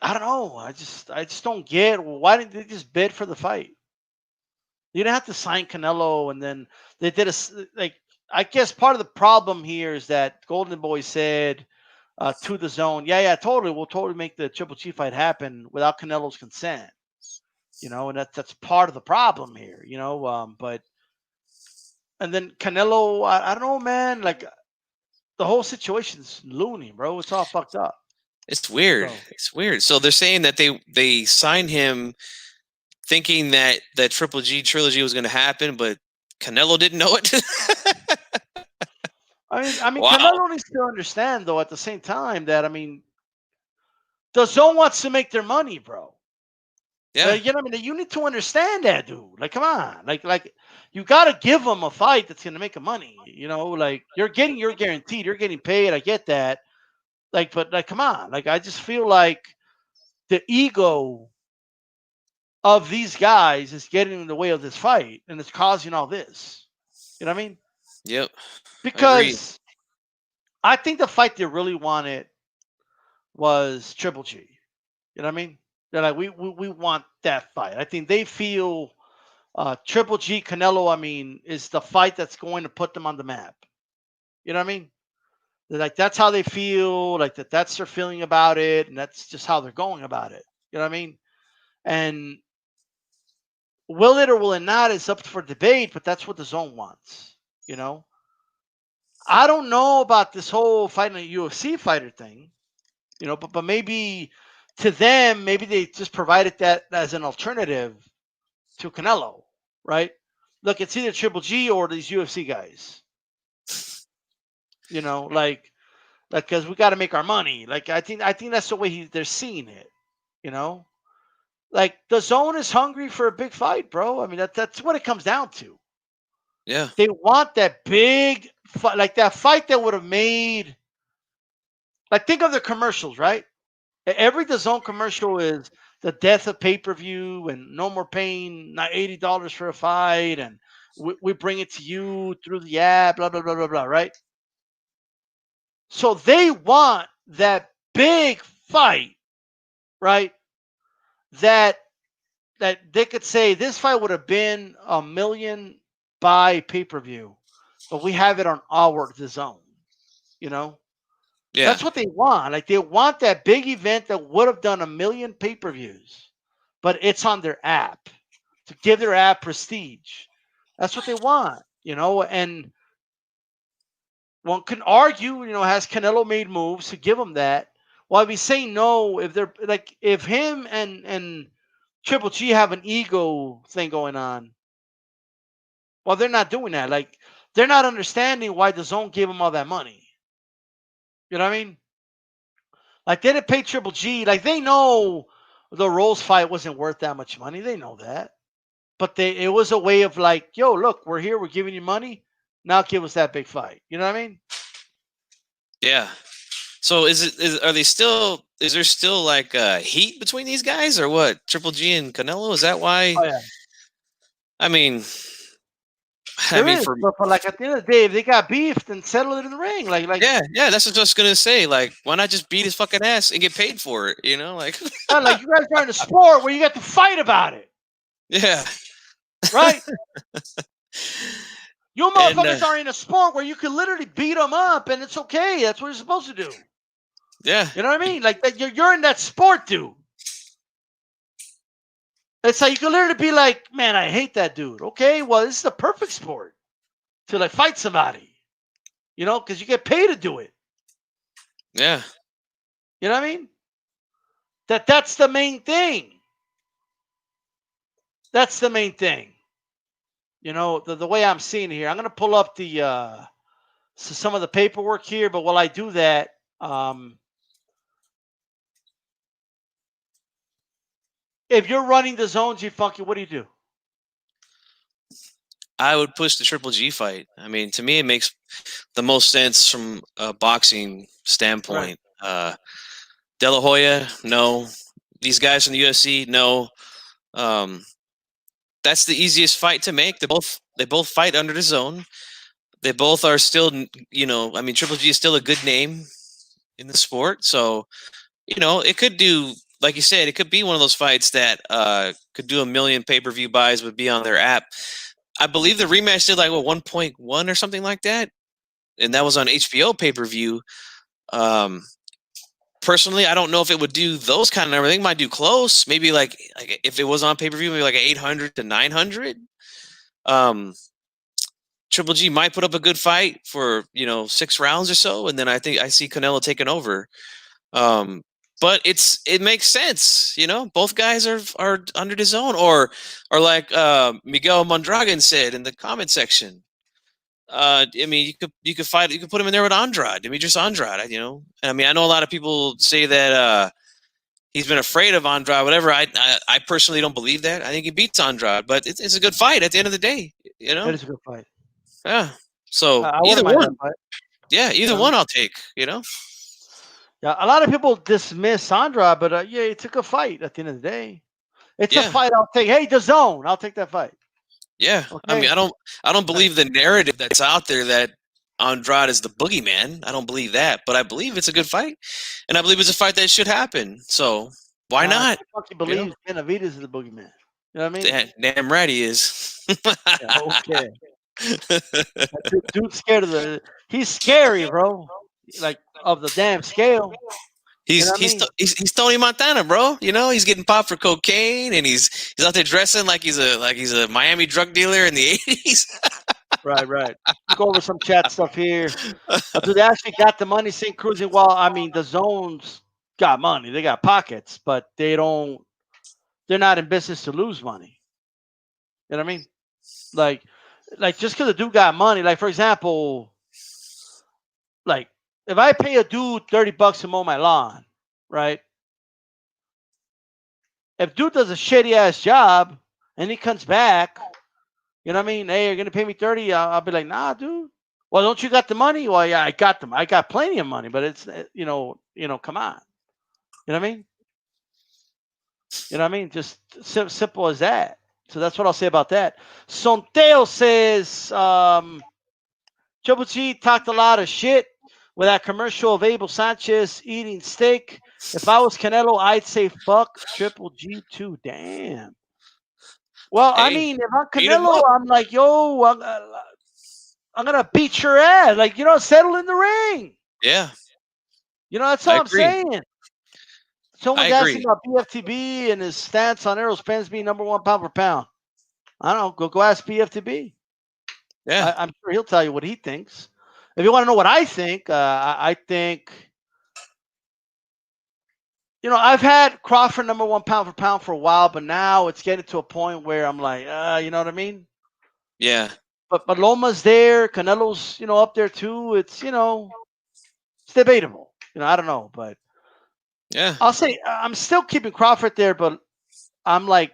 I don't know. I just don't get why didn't they just bid for the fight? You didn't have to sign Canelo, and then they did I guess part of the problem here is that Golden Boy said to the Zone, yeah, totally, we'll totally make the Triple G fight happen without Canelo's consent. And that's part of the problem here, but and then Canelo, I don't know, man, like the whole situation's loony, bro. It's all fucked up. It's weird. It's weird. So they're saying that they signed him thinking that Triple G trilogy was going to happen, but Canelo didn't know it. I mean, wow. Canelo needs to understand, though, at the same time that, I mean, the Zone wants to make their money, bro. Yeah. You know what I mean? You need to understand that, dude. Like, come on. Like you got to give them a fight that's going to make them money. Like, you're guaranteed. You're getting paid. I get that. Like, but, like, come on. Like, I just feel like the ego of these guys is getting in the way of this fight, and it's causing all this. You know what I mean? Yep. Agreed. Because I think the fight they really wanted was Triple G. You know what I mean? They're like, we want that fight. I think they feel Triple G Canelo, I mean, is the fight that's going to put them on the map. You know what I mean? They're like, that's how they feel, like that's their feeling about it, and that's just how they're going about it. You know what I mean? And will it or will it not is up for debate, but that's what the zone wants. You know? I don't know about this whole fighting a UFC fighter thing, you know, but maybe to them, maybe they just provided that as an alternative to Canelo, right? Look, it's either Triple G or these UFC guys. You know, like because we got to make our money. Like I think that's the way they're seeing it. You know, like the zone is hungry for a big fight, bro. I mean that's what it comes down to. Yeah. They want that big fight, like that fight that would have made. Like think of the commercials, right? Every DAZN commercial is the death of pay-per-view and no more paying not $80 for a fight, and we bring it to you through the app, blah blah blah blah blah, right? So they want that big fight, right? That they could say this fight would have been $1 million by pay-per-view, but we have it on our DAZN, you know? Yeah. That's what they want. Like they want that big event that would have done 1 million pay-per-views, but it's on their app to give their app prestige. That's what they want, you know. And one can argue, you know, has Canelo made moves to give them that? Well, I'd be saying no if they're like if him and Triple G have an ego thing going on. Well, they're not doing that. Like they're not understanding why the zone gave them all that money. You know what I mean? Like they didn't pay Triple G. Like they know the Rose fight wasn't worth that much money. They know that. But it was a way of like, yo, look, we're here, we're giving you money. Now give us that big fight. You know what I mean? Yeah. So is there still like heat between these guys or what? Triple G and Canelo? Is that why? Oh yeah. I mean, There is, but like at the end of the day, if they got beef, then settle it in the ring. Like yeah, that's what I was gonna say. Like, why not just beat his fucking ass and get paid for it? You know, like like you guys are in a sport where you got to fight about it. Yeah. Right? You motherfuckers are in a sport where you can literally beat them up and it's okay. That's what you're supposed to do. Yeah. You know what I mean? Like that you're in that sport, dude. It's like you can literally be like, man, I hate that dude. Okay, well, this is the perfect sport to like fight somebody. You know, because you get paid to do it. Yeah. You know what I mean? That's the main thing. That's the main thing. You know, the way I'm seeing it here. I'm gonna pull up the some of the paperwork here, but while I do that, if you're running the zone, G Funky, what do you do? I would push the Triple G fight. I mean, to me, it makes the most sense from a boxing standpoint. Right. De La Hoya, no. These guys from the UFC, no. That's the easiest fight to make. They both fight under the zone. They both are still, you know, I mean, Triple G is still a good name in the sport. So, you know, it could do, like you said, it could be one of those fights that could do 1 million pay-per-view buys, would be on their app. I believe the rematch did like 1.1 or something like that, and that was on HBO pay-per-view. Personally, I don't know if it would do those kind of numbers. I think it might do close. Maybe like if it was on pay-per-view, maybe like 800 to 900. Triple G might put up a good fight for 6 rounds or so, and then I think I see Canelo taking over. But it makes sense, Both guys are under the zone, or like Miguel Mondragon said in the comment section. I mean, you could put him in there with Andrade, Demetrius Andrade, And I mean, I know a lot of people say that he's been afraid of Andrade, whatever. I personally don't believe that. I think he beats Andrade, but it's a good fight at the end of the day, It is a good fight. Yeah. So either one. Yeah, either one I'll take, Yeah, a lot of people dismiss Andrade, but yeah, it's a good fight at the end of the day. It's a Yeah. fight I'll take. Hey, DAZN, I'll take that fight. Yeah. I Okay. mean, I don't believe the narrative that's out there that Andrade is the boogeyman. I don't believe that, but I believe it's a good fight, and I believe it's a fight that should happen. So why not? He You know, believes Benavidez is the boogeyman. You know what I mean? damn right he is. Yeah, okay. Dude's scared of the. He's scary, bro. Like of the damn scale. You know what I mean? He's Tony Montana, bro. You know, he's getting popped for cocaine, and he's out there dressing like he's a Miami drug dealer in the 80s. Right. Go over some chat stuff here. Dude, they actually got the money. St. Cruising. Well, I mean, the zones got money. They got pockets, but they don't. They're not in business to lose money. You know what I mean? Like just because the dude got money. Like for example, like if I pay a dude $30 to mow my lawn, right? If dude does a shitty ass job and he comes back, you know what I mean? Hey, you're gonna pay me 30. I'll be like, nah, dude. Well, don't you got the money? Well, yeah, I got them. I got plenty of money, but it's come on. You know what I mean? You know what I mean? Just simple as that. So that's what I'll say about that. Sonteo says, Triple G talked a lot of shit with that commercial of Abel Sanchez eating steak. If I was Canelo, I'd say fuck Triple G too. Damn. Well, I Hey, mean, if I'm beat him Canelo, up. I'm like, yo, I'm gonna beat your ass. Like, settle in the ring. Yeah, That's I all I'm agree. saying. Someone's I asking agree. about BFTB and his stance on Errol Spence being number one pound for pound. I don't know. Go ask BFTB. Yeah, I'm sure he'll tell you what he thinks. If you want to know what I think, I think, I've had Crawford number one pound for pound for a while, but now it's getting to a point where I'm like, you know what I mean? yeah, But Loma's there, Canelo's, up there too. It's, it's debatable. I don't know, but yeah. I'll say I'm still keeping Crawford there, but I'm like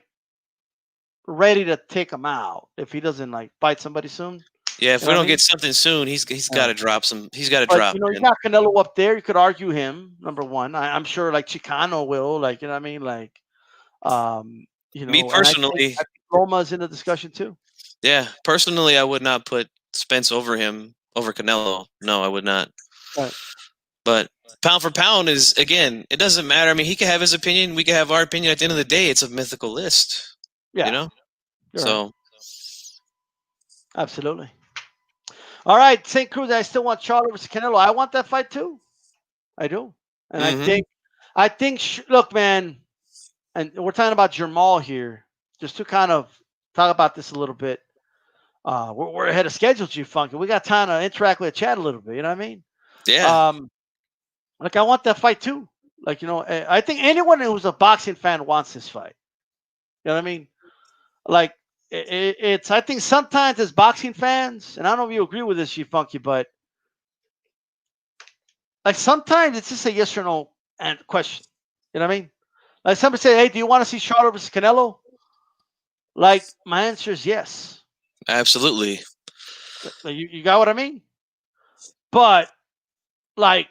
ready to take him out if he doesn't like fight somebody soon. Yeah, if You we know what I don't mean? get something soon, he's got to drop some. He's got to But drop. you Man. got Canelo up there. You could argue him number one. I'm sure like Chicano will, like you know what I mean, like Me and personally, I think Loma's in the discussion too. yeah, personally, I would not put Spence over him over Canelo. No, I would not. Right. But pound for pound is again, it doesn't matter. I mean, he could have his opinion. We could have our opinion. At the end of the day, it's a mythical list. Yeah. You know. You're So. right. Absolutely. All right, St. Cruz. I still want Charlo versus Canelo. I want that fight too. I do, and I think. Look, man, and we're talking about Jamal here, just to kind of talk about this a little bit. We're ahead of schedule, G Funky. We got time to interact with the chat a little bit. You know what I mean? Yeah. Like I want that fight too. Like I think anyone who's a boxing fan wants this fight. You know what I mean? Like it's. I think sometimes as boxing fans, and I don't know if you agree with this, G Funky, but like sometimes it's just a yes or no and question. You know what I mean? Like somebody say, "Hey, do you want to see Charlo versus Canelo?" Like my answer is yes. Absolutely. You got what I mean? But like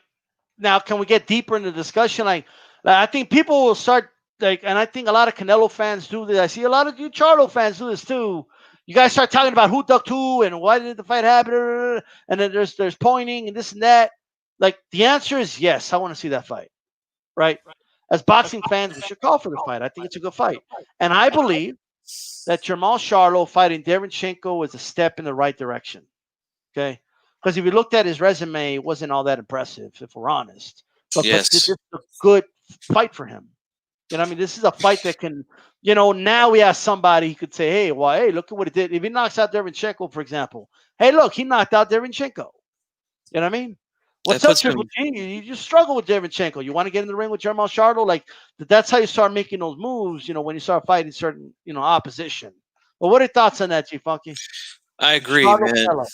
now, can we get deeper in the discussion? Like I think people will start and I think a lot of Canelo fans do this. I see a lot of you Charlo fans do this too. You guys start talking about who ducked who and why did the fight happen, and then there's pointing and this and that. Like the answer is yes. I want to see that fight, right? As boxing fans, we should call for the fight. I think it's a good fight, and I believe that Jamal Charlo fighting Derevyanchenko is a step in the right direction. Okay, because if you looked at his resume, it wasn't all that impressive, if we're honest. But this is a good fight for him. You know, I mean, this is a fight that can, now we have somebody who could say, hey, look at what he did. If he knocks out Derevyanchenko, for example, hey, look, he knocked out Derevyanchenko. You know what I mean? What's up, Triple G? You just struggle with Derevyanchenko. You want to get in the ring with Jamal Charlo? Like, that's how you start making those moves, when you start fighting certain, opposition. But what are your thoughts on that, G Funky? I agree, Charlo, man. Canelo.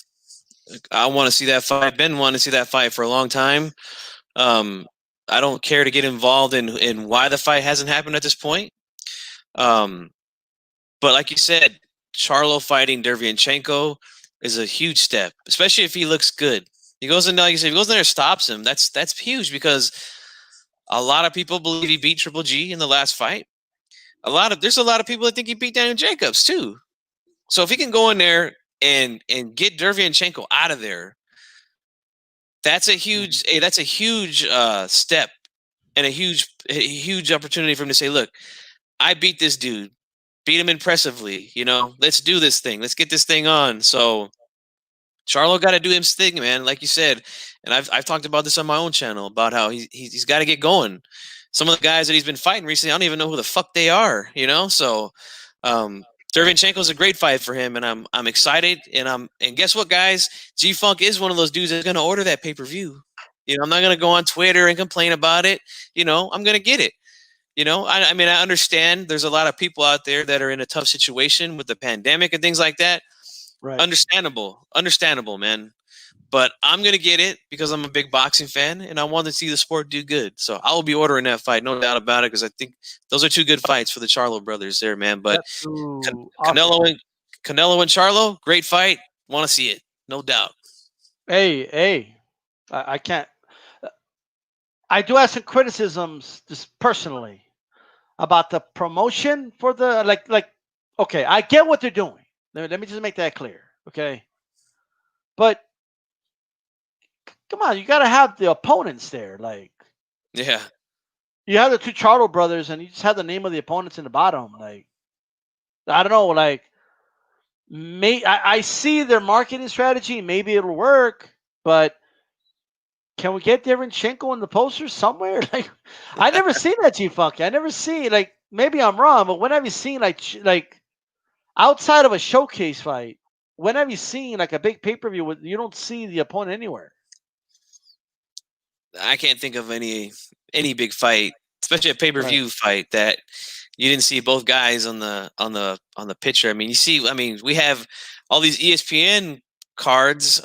I want to see that fight. I've been wanting to see that fight for a long time. I don't care to get involved in why the fight hasn't happened at this point. But like you said, Charlo fighting Derevyanchenko is a huge step, especially if he looks good. He goes in, like you said, if he goes in there and stops him, that's huge because a lot of people believe he beat Triple G in the last fight. there's a lot of people that think he beat Daniel Jacobs too. So if he can go in there and get Derevyanchenko out of there, that's a huge step and a huge opportunity for him to say, look, I beat this dude, beat him impressively. Let's do this thing. Let's get this thing on. So Charlo got to do his thing, man. Like you said, and I've talked about this on my own channel about how he's got to get going. Some of the guys that he's been fighting recently, I don't even know who the fuck they are. So Derevyanchenko is a great fight for him, and I'm excited. And guess what, guys? G-Funk is one of those dudes that's going to order that pay-per-view. I'm not going to go on Twitter and complain about it. I'm going to get it. I mean, I understand there's a lot of people out there that are in a tough situation with the pandemic and things like that. Right. Understandable, man. But I'm going to get it because I'm a big boxing fan and I want to see the sport do good. So I will be ordering that fight, no doubt about it, because I think those are two good fights for the Charlo brothers there, man. But Canelo and Charlo, great fight. Want to see it, no doubt. Hey, I can't. I do have some criticisms just personally about the promotion for the like. Okay, I get what they're doing. Let me just make that clear, okay? But come on, you got to have the opponents there. Like, yeah, you have the two Charlo brothers, and you just have the name of the opponents in the bottom. Like, I don't know. Like, I see their marketing strategy. Maybe it'll work, but can we get Derevyanchenko in the posters somewhere? Like, I never seen that G-Funk. I never see, like, maybe I'm wrong, but when have you seen like outside of a showcase fight? When have you seen like a big pay-per-view with you don't see the opponent anywhere? I can't think of any big fight, especially a pay-per-view fight, that you didn't see both guys on the picture. I mean, we have all these ESPN cards.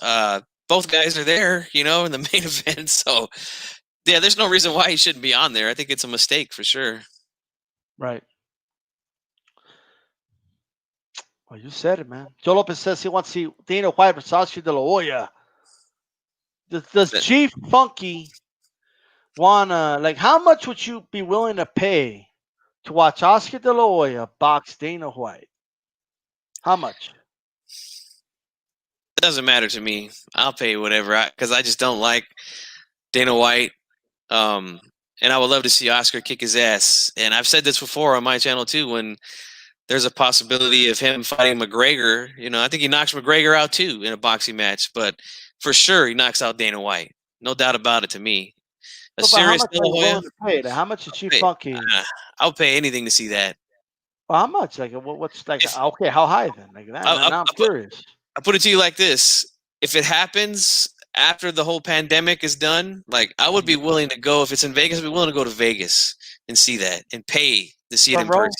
Both guys are there, in the main event. So, yeah, there's no reason why he shouldn't be on there. I think it's a mistake for sure. Right. Well, you said it, man. Joe Lopez says he wants to see Dana White versus Oscar De La Hoya. Does Chief Funky wanna, like, how much would you be willing to pay to watch Oscar De La Hoya box Dana White? How much? It doesn't matter to me. I'll pay whatever, because I just don't like Dana White. And I would love to see Oscar kick his ass. And I've said this before on my channel too, when there's a possibility of him fighting McGregor. I think he knocks McGregor out too in a boxing match, but for sure he knocks out Dana White. No doubt about it to me. Serious how much are you willing to pay? How much is Chief Funky? I'll pay anything to see that. Well, how much? Like, what's like? Okay, how high then? Like that? Now I'm curious. I'll put it to you like this: if it happens after the whole pandemic is done, like, I would be willing to go. If it's in Vegas, I'd be willing to go to Vegas and see that and pay to see it in person.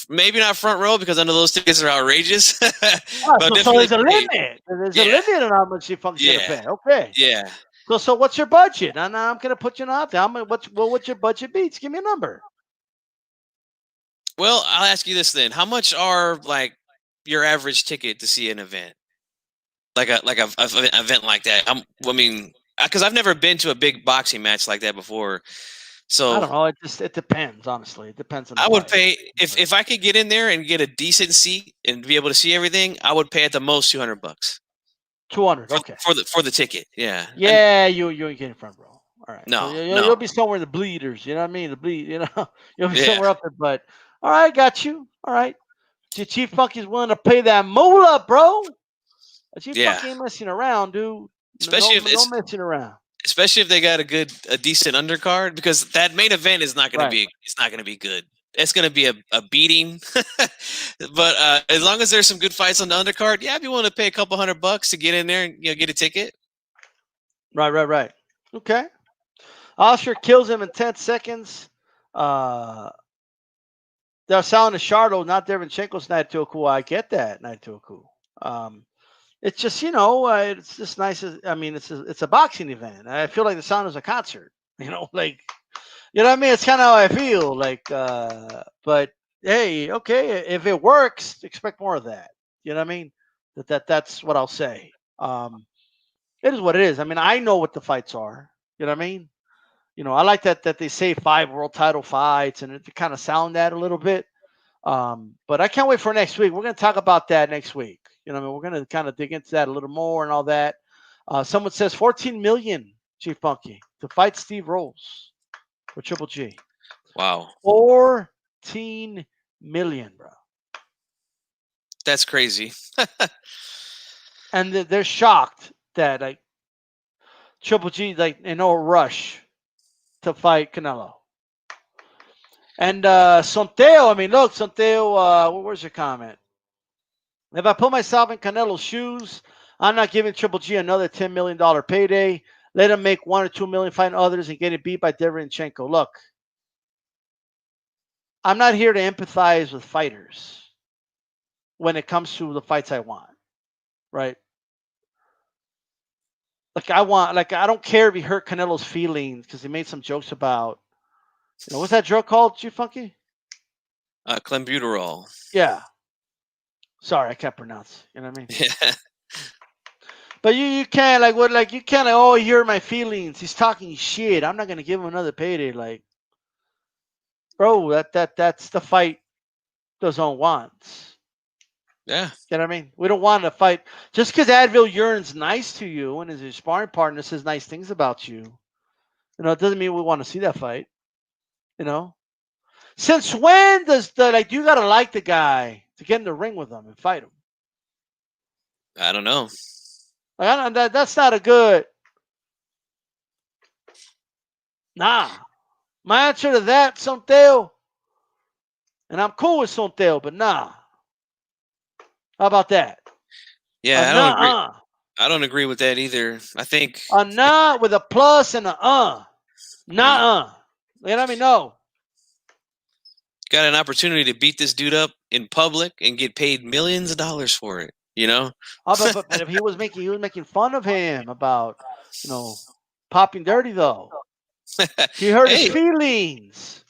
Maybe not front row, because I know those tickets are outrageous. But so there's a limit. There's a limit on how much Chief Funky's gonna pay. Okay. Yeah. So what's your budget? And I'm gonna put you out there. What's your budget be? Just give me a number. Well, I'll ask you this then: how much are like your average ticket to see an event, like an event like that? I mean, because I've never been to a big boxing match like that before. So I don't know. It depends. Honestly, it depends on. I would pay if I could get in there and get a decent seat and be able to see everything. I would pay at the most $200. 200. Okay. For the ticket. Yeah. Yeah, you ain't getting front row. All right. No, so you'll be somewhere in the bleeders. You know what I mean? The bleed. You'll be somewhere up there. But all right, got you. All right. Chief Funky's willing to pay that moolah, bro. Chief Funky ain't messing around, dude. Especially if no messing around. Especially if they got a decent undercard, because that main event is not going to be. It's not going to be good. It's going to be a beating. But as long as there's some good fights on the undercard, yeah, I'd be willing to pay a couple $100 to get in there and get a ticket. Right. Okay. Oscar kills him in 10 seconds. They're selling the Charlo, not Derevyanchenko's Naitoku. I get that, Naitoku. It's just, it's just nice. I mean, it's a boxing event. I feel like the sound is a concert. Like, you know what I mean? It's kind of how I feel. Like, but hey, okay, if it works, expect more of that. You know what I mean? That's what I'll say. It is what it is. I mean, I know what the fights are. You know what I mean? I like that they say 5 world title fights, and it kind of sound that a little bit. But I can't wait for next week. We're going to talk about that next week. We're going to kind of dig into that a little more and all that. Someone says 14 million, Chief Funky, to fight Steve Rolls for Triple G. Wow. 14 million, bro. That's crazy. And they're shocked that like Triple G like in no rush to fight Canelo. And Sonteo, I mean, look, Sonteo, where's your comment? If I put myself in Canelo's shoes, I'm not giving Triple G another $10 million payday. Let him make 1 or 2 million fighting others and get it beat by Derevyanchenko. Look, I'm not here to empathize with fighters when it comes to the fights I want, right? I don't care if he hurt Canelo's feelings because he made some jokes about, what's that drug called, Chief Funky? Clenbuterol. Yeah. Sorry, I can't pronounce. You know what I mean? Yeah. But you can't you can't oh, you hurt my feelings. He's talking shit. I'm not gonna give him another payday. Like, bro, that's the fight DAZN wants. Yeah. You know what I mean? We don't want to fight just because Advil Urine's nice to you and is your sparring partner says nice things about you. It doesn't mean we want to see that fight. Since when does you gotta like the guy to get in the ring with him and fight him? I don't know. That's not a good. Nah. My answer to that, Sonteo, and I'm cool with Sonteo, but nah. How about that? Yeah, I don't agree. I don't agree with that either. I think a nah with a plus and a nah. You know what I mean? No. Got an opportunity to beat this dude up in public and get paid millions of dollars for it. But if he was making fun of him about popping dirty though. He hurt his feelings.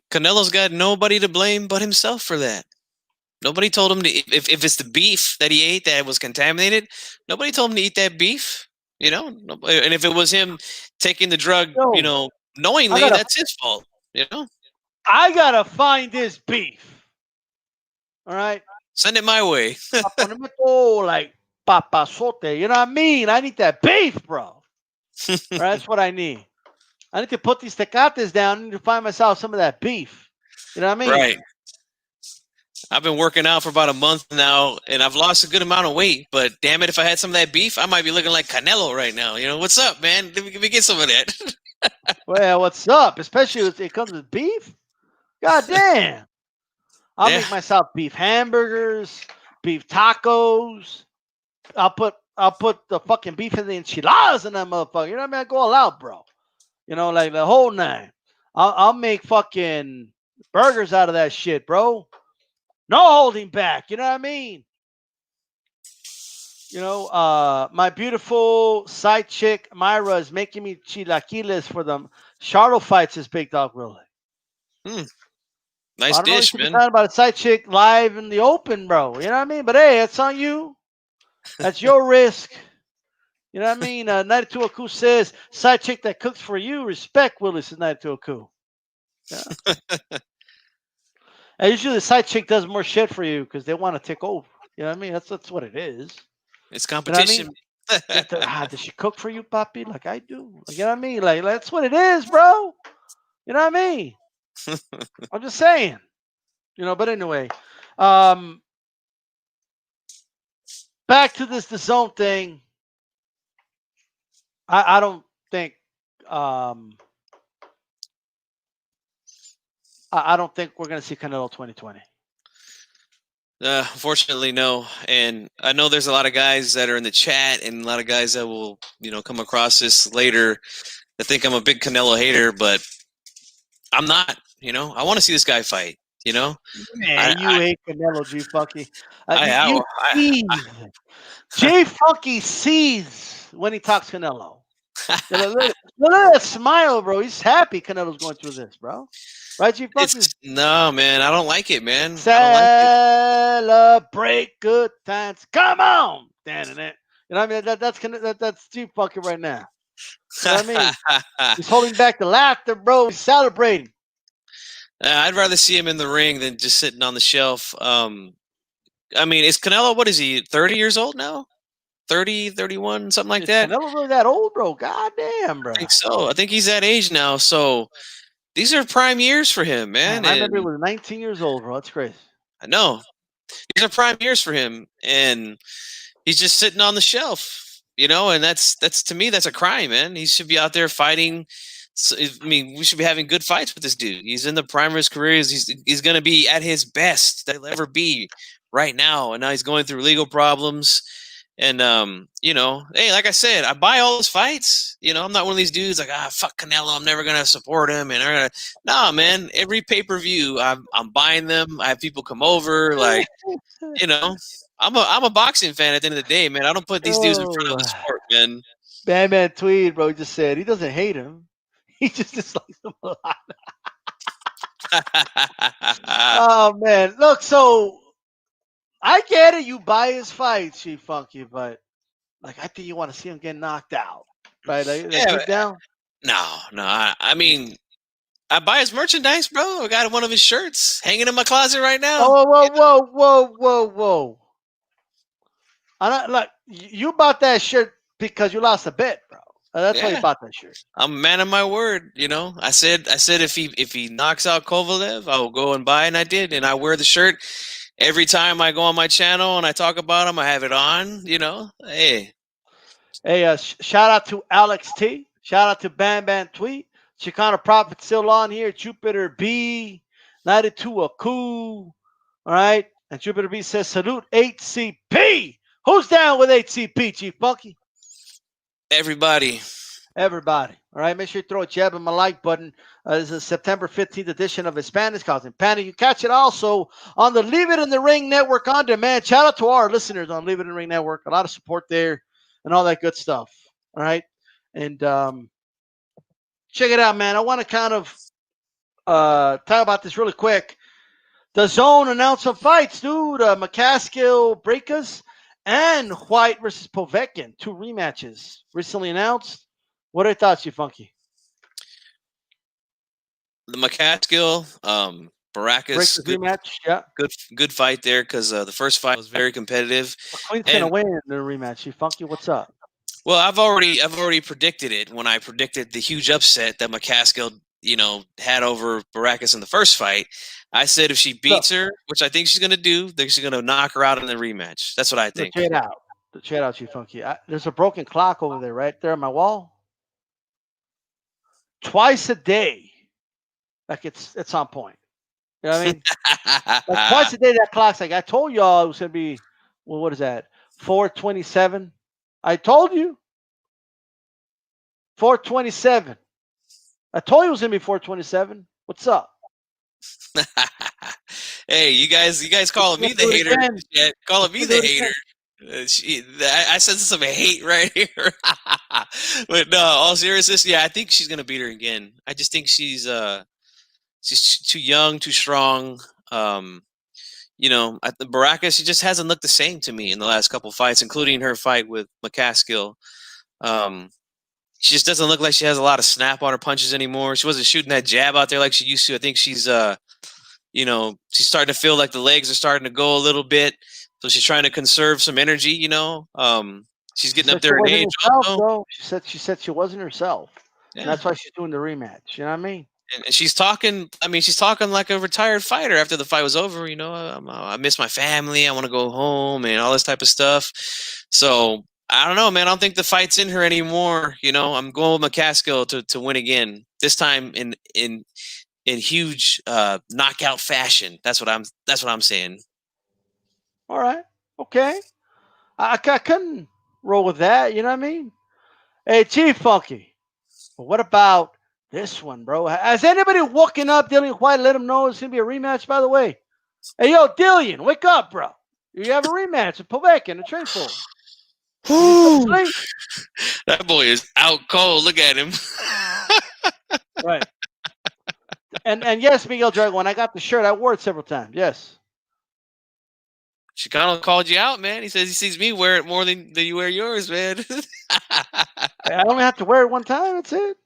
Canelo's got nobody to blame but himself for that. Nobody told him to. If it's the beef that he ate that was contaminated, nobody told him to eat that beef. And if it was him taking the drug, knowingly, that's his fault. I gotta find this beef. All right. Send it my way. Like papazote. You know what I mean? I need that beef, bro. Right, that's what I need. I need to put these tecates down. I need to find myself some of that beef. You know what I mean? Right. I've been working out for about a month now, and I've lost a good amount of weight. But damn it, if I had some of that beef, I might be looking like Canelo right now. What's up, man? Let me get some of that. Well, what's up? Especially if it comes with beef. God damn. I'll make myself beef hamburgers, beef tacos. I'll put the fucking beef in the enchiladas in that motherfucker. You know what I mean? I go all out, bro. Like the whole nine. I'll make fucking burgers out of that shit, bro. No holding back. You know what I mean? My beautiful side chick Myra is making me chilaquiles for them. Charlo fights his big dog Willie. Nice dish, man. Talking about a side chick live in the open, bro. You know what I mean? But hey, it's on you. That's your risk. You know what I mean? 92 Aku says, side chick that cooks for you, respect Willie, says 92 Aku. Yeah. And usually the side chick does more shit for you because they want to take over. You know what I mean? That's what it is. It's competition. You know what I mean? Does she cook for you, Papi? Like I do. You know what I mean? Like that's what it is, bro. You know what I mean? I'm just saying. But anyway. Back to this DAZN thing. I don't think I don't think we're gonna see Canelo 2020. Unfortunately, no. And I know there's a lot of guys that are in the chat and a lot of guys that will, come across this later that think I'm a big Canelo hater, but I'm not. I want to see this guy fight. Man, you hate Canelo, G Funky. J Funky sees when he talks Canelo. Look at that smile, bro. He's happy Canelo's going through this, bro. Right, G Funky? No, man. I don't like it, man. Celebrate good times. Come on, damn it. You know what I mean? That's G Funky right now. You know what I mean? He's holding back the laughter, bro. He's celebrating. I'd rather see him in the ring than just sitting on the shelf. I mean, is Canelo, what is he, 30 years old now? 30, 31, something like Is that? Canelo really that old, bro? God damn, bro. I think so. I think he's that age now. So these are prime years for him, man. I remember he And was 19 years old, bro. That's crazy. I know. These are prime years for him. And he's just sitting on the shelf, you know, and that's to me, that's a crime, man. He should be out there fighting. So, I mean, we should be having good fights with this dude. He's in the prime of his career. He's going to be at his best that he'll ever be right now. And now he's going through legal problems. And you know, hey, like I said, I buy all his fights. You know, I'm not one of these dudes like, fuck Canelo, I'm never gonna support him. And nah, man, every pay-per-view, I'm buying them. I have people come over, like, you know, I'm a boxing fan at the end of the day, man. I don't put these dudes in front of the sport, man. Batman tweet, bro, just said he doesn't hate him. He just dislikes him a lot. Oh man, look, so I get it. You buy his fights, Chief Funky, but like I think you want to see him get knocked out, right? Like, Yeah, down. No. I mean, I buy his merchandise, bro. I got one of his shirts hanging in my closet right now. Whoa. Look, you bought that shirt because you lost a bet, bro. That's why you bought that shirt. I'm a man of my word, you know. I said if he knocks out Kovalev, I will go and buy, and I did, and I wear the shirt every time I go on my channel and I talk about him. I have it on, you know. Hey, shout out to Alex T. Shout out to Bam Tweet. Chicano Prophet still on here. Jupiter B. 92 Aku. All right. And Jupiter B says, salute HCP. Who's down with HCP, Chief Funky? Everybody. All right. Make sure you throw a jab on my like button. This is a September 15th edition of Hispanics Causing Panic. You catch it also on the Leave It in the Ring Network on demand. Shout out to our listeners on Leave It in the Ring Network. A lot of support there and all that good stuff. All right. And check it out, man. I want to kind of talk about this really quick. The DAZN announced some fights, dude. McCaskill Breakas and Whyte versus Povetkin. 2 rematches recently announced. What are your thoughts, you Funky? The McCaskill, Baracus, rematch, yeah. Good fight there because the first fight was very competitive. Queen's gonna win in the rematch. You Funky, what's up? Well, I've already predicted it when I predicted the huge upset that McCaskill, you know, had over Baracus in the first fight. I said if she beats her, which I think she's gonna do, then she's gonna knock her out in the rematch. That's what I think. Check it out, you Funky. There's a broken clock over there, right there on my wall. Twice a day, like it's on point. You know what I mean? Like twice a day, that clock's like I told y'all it was gonna be. Well, what is that? 4:27. I told you. 4:27. I told you it was gonna be 4:27. What's up? Hey, you guys calling me the hater? Yeah, calling me the hater. I sense some hate right here. But no, all seriousness, yeah, I think she's gonna beat her again. I just think she's too young, too strong. You know, at the Baracus, she just hasn't looked the same to me in the last couple fights, including her fight with McCaskill. She just doesn't look like she has a lot of snap on her punches anymore. She wasn't shooting that jab out there like she used to. I think she's you know, she's starting to feel like the legs are starting to go a little bit. So she's trying to conserve some energy, you know. She's getting up there in age. Also. She said she wasn't herself. Yeah. And that's why she's doing the rematch. You know what I mean? And she's talking. I mean, she's talking like a retired fighter after the fight was over. You know, I miss my family. I want to go home and all this type of stuff. So I don't know, man. I don't think the fight's in her anymore. You know, I'm going with McCaskill to win again. This time in huge knockout fashion. That's what I'm saying. All right. Okay. I couldn't roll with that. You know what I mean? Hey, Chief Funky. But what about this one, bro? Has anybody woken up Dillian Whyte? Let him know it's going to be a rematch, by the way. Hey, yo, Dillian, wake up, bro. You have a rematch with Povetkin to train for. That boy is out cold. Look at him. Right. And yes, Miguel Drago, when I got the shirt, I wore it several times. Yes. Chicano called you out, man. He says he sees me wear it more than you wear yours, man. I only have to wear it one time. That's it.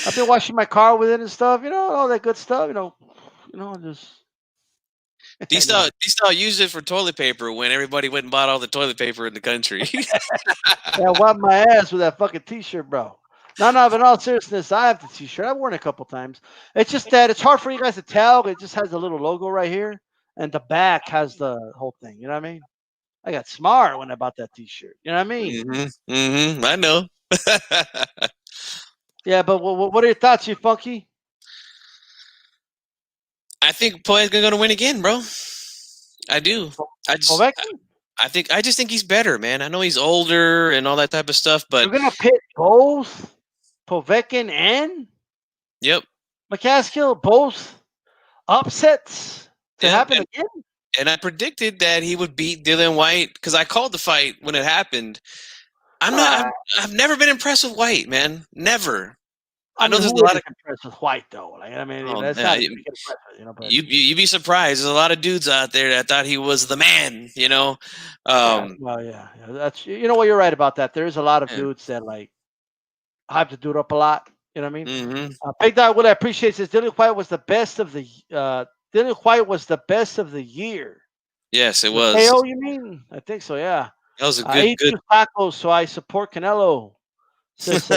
I've been washing my car with it and stuff. All that good stuff. Just. D-Style used it for toilet paper when everybody went and bought all the toilet paper in the country. Yeah, wipe my ass with that fucking t-shirt, bro. No, but in all seriousness, I have the t-shirt. I've worn it a couple times. It's just that it's hard for you guys to tell. It just has a little logo right here, and the back has the whole thing. You know what I mean? I got smart when I bought that t-shirt. You know what I mean? I know. Yeah, but what are your thoughts, you funky? I think Povetkin's going to win again, bro. I do. I just think he's better, man. I know he's older and all that type of stuff, but we're gonna pit both Povetkin and McCaskill, both upsets to happen again. And I predicted that he would beat Dillian Whyte because I called the fight when it happened. I've never been impressed with Whyte, man. Never. I know there's a lot of impressed with Whyte though. That's man, not but you'd be surprised. There's a lot of dudes out there that thought he was the man. Well, yeah. That's what you're right about that. There's a lot of dudes that hype the dude up a lot. You know what I mean? Mm-hmm. Big Dog, what I appreciate is Dillian Whyte was the best of the year. Yes, it was. KO, you mean? I think so. Yeah. That was a I ate 2 tacos, so I support Canelo. Says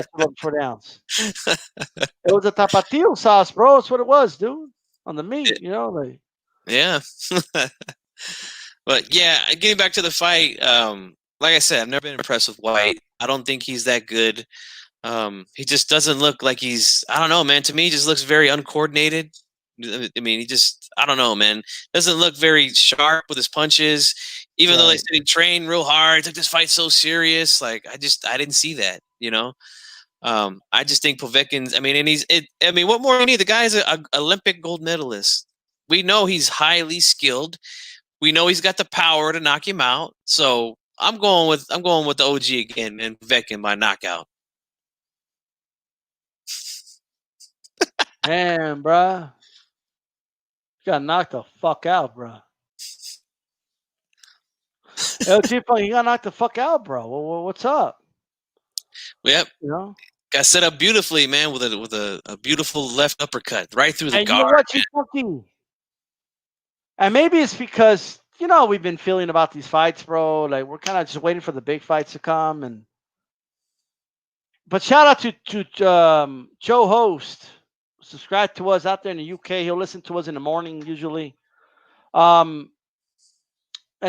4 ounce. It was a tapatio sauce, bro. That's what it was, dude. On the meat, Yeah. But yeah, getting back to the fight, like I said, I've never been impressed with Whyte. I don't think he's that good. He just doesn't look like I don't know, man. To me, he just looks very uncoordinated. I mean, I don't know, man. Doesn't look very sharp with his punches. Even though they said he trained real hard, took this fight so serious. Like, I didn't see that, I just think Povetkin's, what more do you need? The guy's an Olympic gold medalist. We know he's highly skilled. We know he's got the power to knock him out. So I'm going with the OG again and Povetkin by knockout. Man, bruh. You got knocked the fuck out, bro. LG, you got knocked the fuck out, bro. What's up? Yep. Got set up beautifully, man, with a beautiful left uppercut right through the guard. And maybe it's because we've been feeling about these fights, bro. Like we're kind of just waiting for the big fights to come. But shout out to Joe Host. Subscribe to us out there in the UK. He'll listen to us in the morning usually. And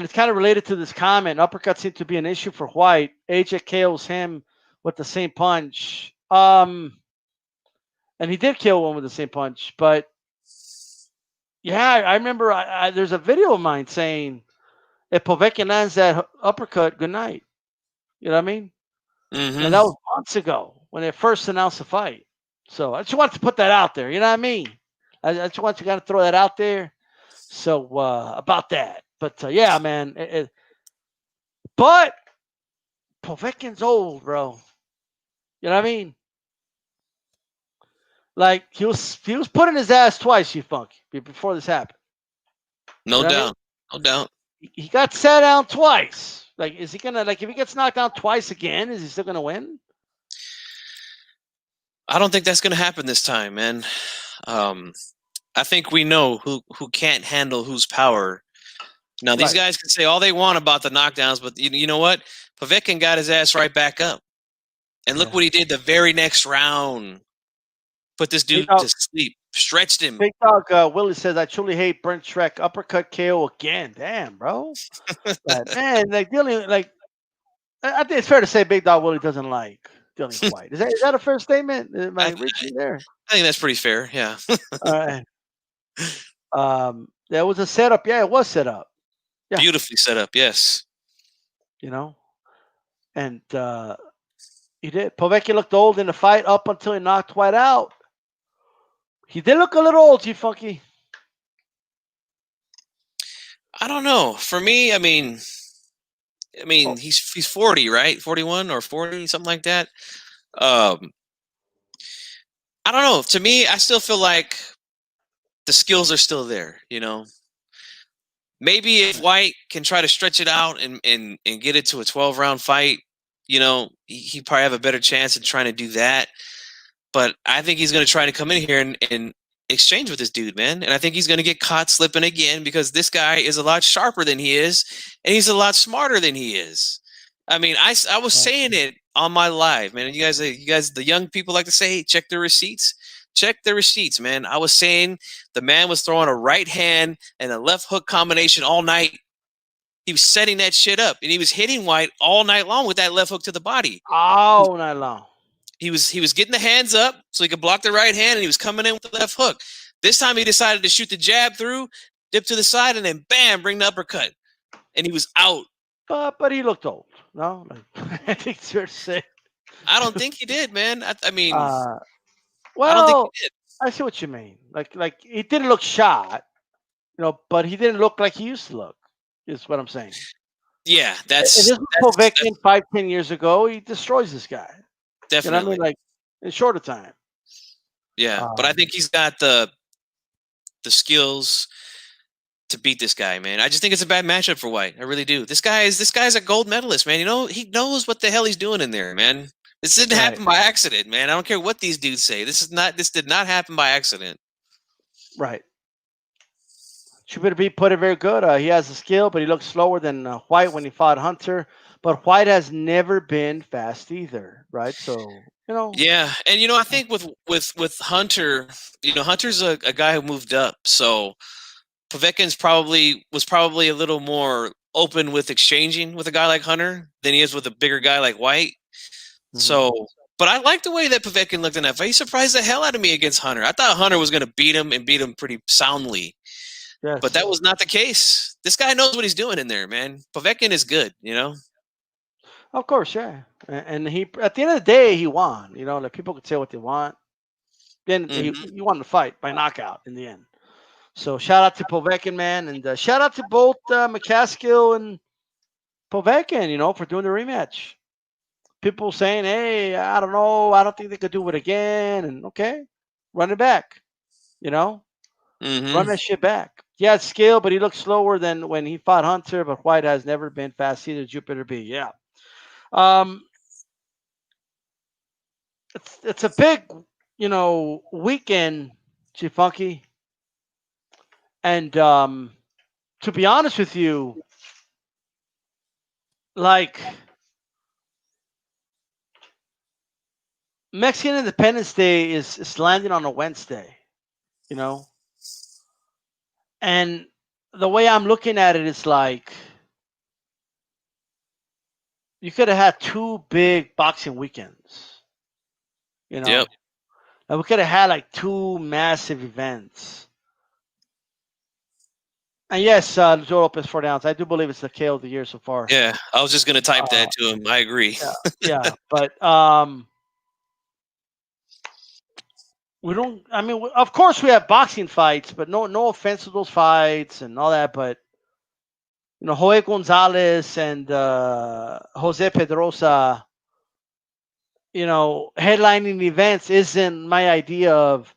it's kind of related to this comment. Uppercut seemed to be an issue for Whyte. AJ KOs him with the same punch. And he did kill one with the same punch. But yeah, I remember there's a video of mine saying if Povetkin lands that uppercut, good night. You know what I mean? Mm-hmm. And that was months ago when they first announced the fight. So I just wanted to put that out there. You know what I mean? I just want to kind of throw that out there. So about that. But yeah, man. But Povetkin's old, bro. You know what I mean? Like he was putting his ass twice, you funky, before this happened. No doubt. No doubt. He got sat down twice. Like, is he gonna if he gets knocked down twice again, is he still gonna win? I don't think that's gonna happen this time, man. I think we know who can't handle whose power. Now these guys can say all they want about the knockdowns, but you know what? Povetkin got his ass right back up, and look what he did the very next round. Put this dude to sleep, stretched him. Big Dog Willie says, "I truly hate Brent Shrek uppercut KO again." Damn, bro. Man, I think it's fair to say Big Dog Willie doesn't like Dillian Whyte. Is that a fair statement? Am I reaching there? I think that's pretty fair. Yeah. All right. There was a setup. Yeah, it was set up. Yeah. Beautifully set up. Yes. And he did. Povetkin looked old in the fight up until he knocked Whyte out. He did look a little old, G-Funky. I don't know. For me, he's 40, right? 41 or 40, something like that. I don't know. To me, I still feel like the skills are still there, Maybe if Whyte can try to stretch it out and get it to a 12-round fight, you know, he probably have a better chance of trying to do that. But I think he's going to try to come in here and exchange with this dude, man. And I think he's going to get caught slipping again because this guy is a lot sharper than he is, and he's a lot smarter than he is. I mean, I was saying it on my live, man. And you guys, the young people like to say, hey, check the receipts. Check the receipts, man. I was saying the man was throwing a right hand and a left hook combination all night. He was setting that shit up, and he was hitting Whyte all night long with that left hook to the body. All night long. He was getting the hands up so he could block the right hand, and he was coming in with the left hook. This time he decided to shoot the jab through, dip to the side, and then bam, bring the uppercut, and he was out. But he looked old. No, I think it's fair to say. I don't think he did, man. I mean, Well, I don't think he did. I see what you mean. Like he didn't look shot, but he didn't look like he used to look. Is what I'm saying. Yeah, And that's this is Povetkin 5-10 years ago. He destroys this guy. definitely. You know what I mean? Like in shorter time. Yeah, but I think he's got the skills to beat this guy, man. I just think it's a bad matchup for Whyte. I really do. This guy's a gold medalist, man. You know, he knows what the hell he's doing in there, man. This didn't happen by accident, man. I don't care what these dudes say. This did not happen by accident. Right. Supremacy put it very good. He has the skill, but he looks slower than Whyte when he fought Hunter. But Whyte has never been fast either, right? So Yeah, and I think with Hunter, Hunter's a guy who moved up. So Povetkin's was probably a little more open with exchanging with a guy like Hunter than he is with a bigger guy like Whyte. Mm-hmm. So, but I like the way that Povetkin looked in that fight. He surprised the hell out of me against Hunter. I thought Hunter was going to beat him and beat him pretty soundly. Yes. But that was not the case. This guy knows what he's doing in there, man. Povetkin is good, Of course, yeah. And he, at the end of the day, he won. Like people could say what they want. Then he won the fight by knockout in the end. So shout out to Povetkin, man, and shout out to both McCaskill and Povetkin, for doing the rematch. People saying, hey, I don't know, I don't think they could do it again, and okay, run it back, run that shit back. He had skill, but he looked slower than when he fought Hunter. But Whyte has never been fast either. Jupiter B, yeah. It's a big, weekend, G-Funky. And to be honest with you, like Mexican Independence Day is landing on a Wednesday, and the way I'm looking at it is like you could have had two big boxing weekends, Yep. and we could have had like two massive events. And yes, Joe Lopez 4 downs. I do believe it's the KO of the year so far. Yeah, I was just going to type that to him. I agree. Yeah, but we don't. I mean, of course we have boxing fights, but no offense to those fights and all that. But Hoya Gonzalez and Jose Pedrosa, headlining events isn't my idea of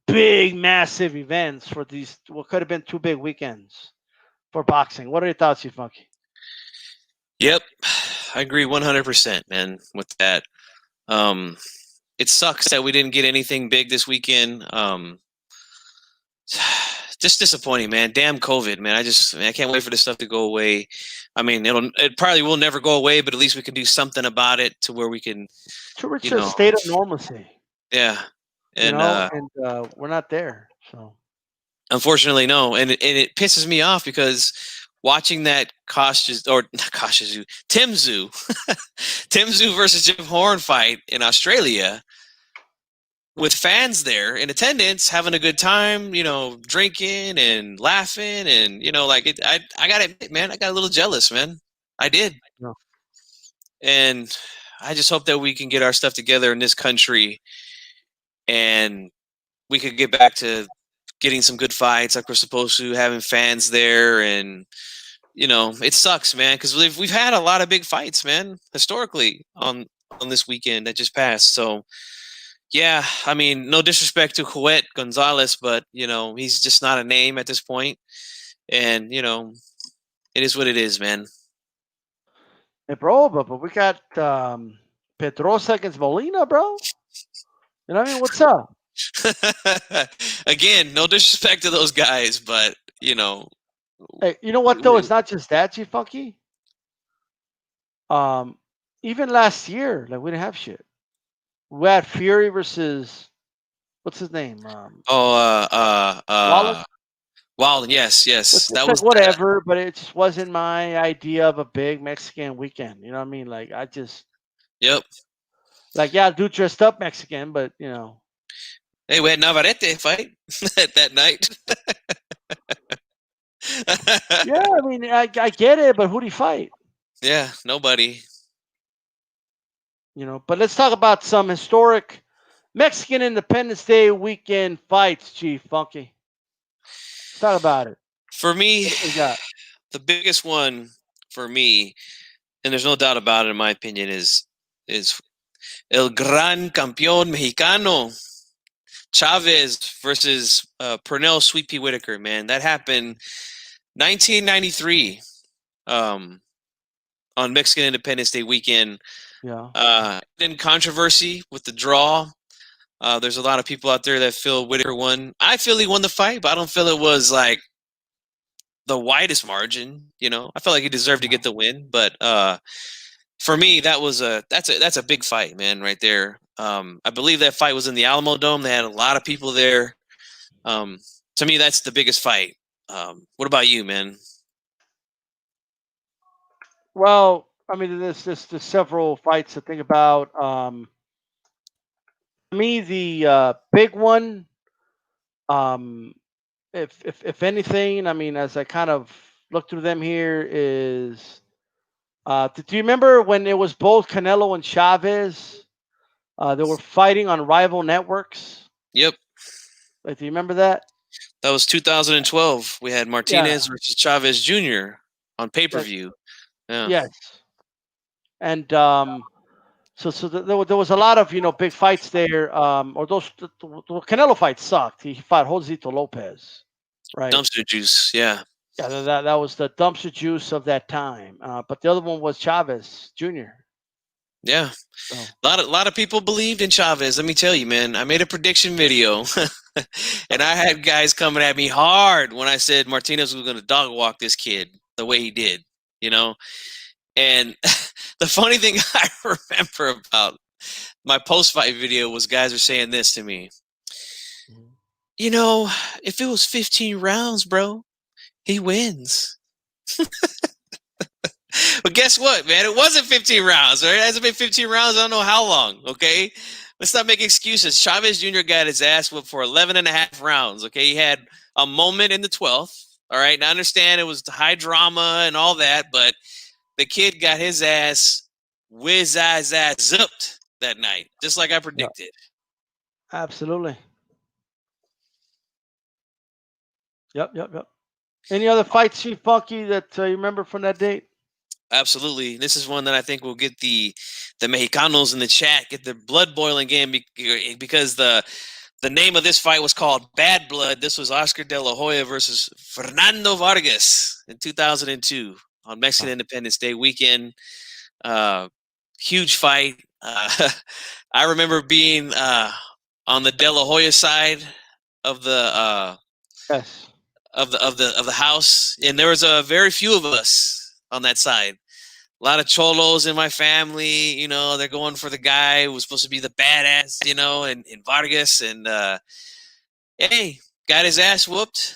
big, massive events for these. What could have been two big weekends for boxing. What are your thoughts, you Funky? Yep, I agree 100%, man, with that. It sucks that we didn't get anything big this weekend. Just disappointing, man. Damn COVID, man. I can't wait for this stuff to go away. I mean, it probably will never go away, but at least we can do something about it to where we can to reach a state of normalcy. Yeah, and we're not there. So unfortunately, no. And it pisses me off because watching that Tim Tszyu versus Jim Horn fight in Australia with fans there in attendance, having a good time, drinking and laughing, and I gotta admit, man, I got a little jealous, man. I did. No. And I just hope that we can get our stuff together in this country and we could get back to getting some good fights like we're supposed to, having fans there. And it sucks, man, because we've had a lot of big fights, man, historically on this weekend that just passed. So yeah, I mean, no disrespect to Whitaker Gonzalez, but he's just not a name at this point. And it is what it is, man. Hey, bro, but we got Pedrosa against Molina, bro. You know what I mean? What's up? Again, no disrespect to those guys, but you know, Hey, you know what though? It's not just that, G Funky. Um, even last year, like we didn't have shit. We had Fury versus what's his name? oh, Wallace. Wild, yes, Which yes, is that like was whatever, but it just wasn't my idea of a big Mexican weekend. You know what I mean? Like I just yep. like yeah, dude dressed up Mexican, but you know. Hey, we had Navarrete fight that night. Yeah, I mean I get it, but who'd he fight? Yeah, nobody. You know, but let's talk about some historic Mexican Independence Day weekend fights, Chief Funky. Let's talk about it. For me, What do we got? the biggest one for me, and there's no doubt about it, in my opinion, is El Gran Campeón Mexicano, Chavez versus Pernell Sweet Pea Whitaker. Man, that happened 1993 on Mexican Independence Day weekend. Yeah. In controversy with the draw. There's a lot of people out there that feel Whitaker won. I feel he won the fight, but I don't feel it was like the widest margin. You know, I felt like he deserved to get the win, but for me, that's a big fight, man, right there. I believe that fight was in the Alamo Dome. They had a lot of people there. To me, that's the biggest fight. What about you, man? Well, I mean, there's several fights to think about. To me, the big one, um, if anything, I mean, as I kind of look through them here, is do you remember when it was both Canelo and Chavez? They were fighting on rival networks. Yep, Like, do you remember that? that was 2012. We had Yeah. Martinez versus Chavez Jr. on pay per Yeah. view. Yeah. Yes. And there was a lot of big fights there. Or the Canelo fight sucked. He fought Josito Lopez, right? Dumpster juice. Yeah. Yeah, that was the dumpster juice of that time. But the other one was Chavez Jr. Yeah. So A lot of people believed in Chavez. Let me tell you, man. I made a prediction video, and I had guys coming at me hard when I said Martinez was going to dog walk this kid the way he did. You know, and the funny thing I remember about my post fight video was guys were saying this to me. You know, if it was 15 rounds, bro, he wins. But guess what, man? It wasn't 15 rounds, right? It hasn't been 15 rounds. I don't know how long, okay? Let's not make excuses. Chavez Jr. got his ass whipped for 11 and a half rounds, okay? He had a moment in the 12th, all right? And I understand it was high drama and all that, but the kid got his ass ass zipped that night, just like I predicted. absolutely. Yep. Any other fights, Chief Funky, that you remember from that date? Absolutely. This is one that I think will get the Mexicanos in the chat get their blood boiling again because the name of this fight was called Bad Blood. This was Oscar De La Hoya versus Fernando Vargas in 2002 on Mexican Independence Day weekend. Huge fight. I remember being on the De La Hoya side of the Yes. of the house, and there was a very few of us on that side. A lot of cholos in my family, you know, they're going for the guy who was supposed to be the badass, you know, and Vargas, and hey, got his ass whooped,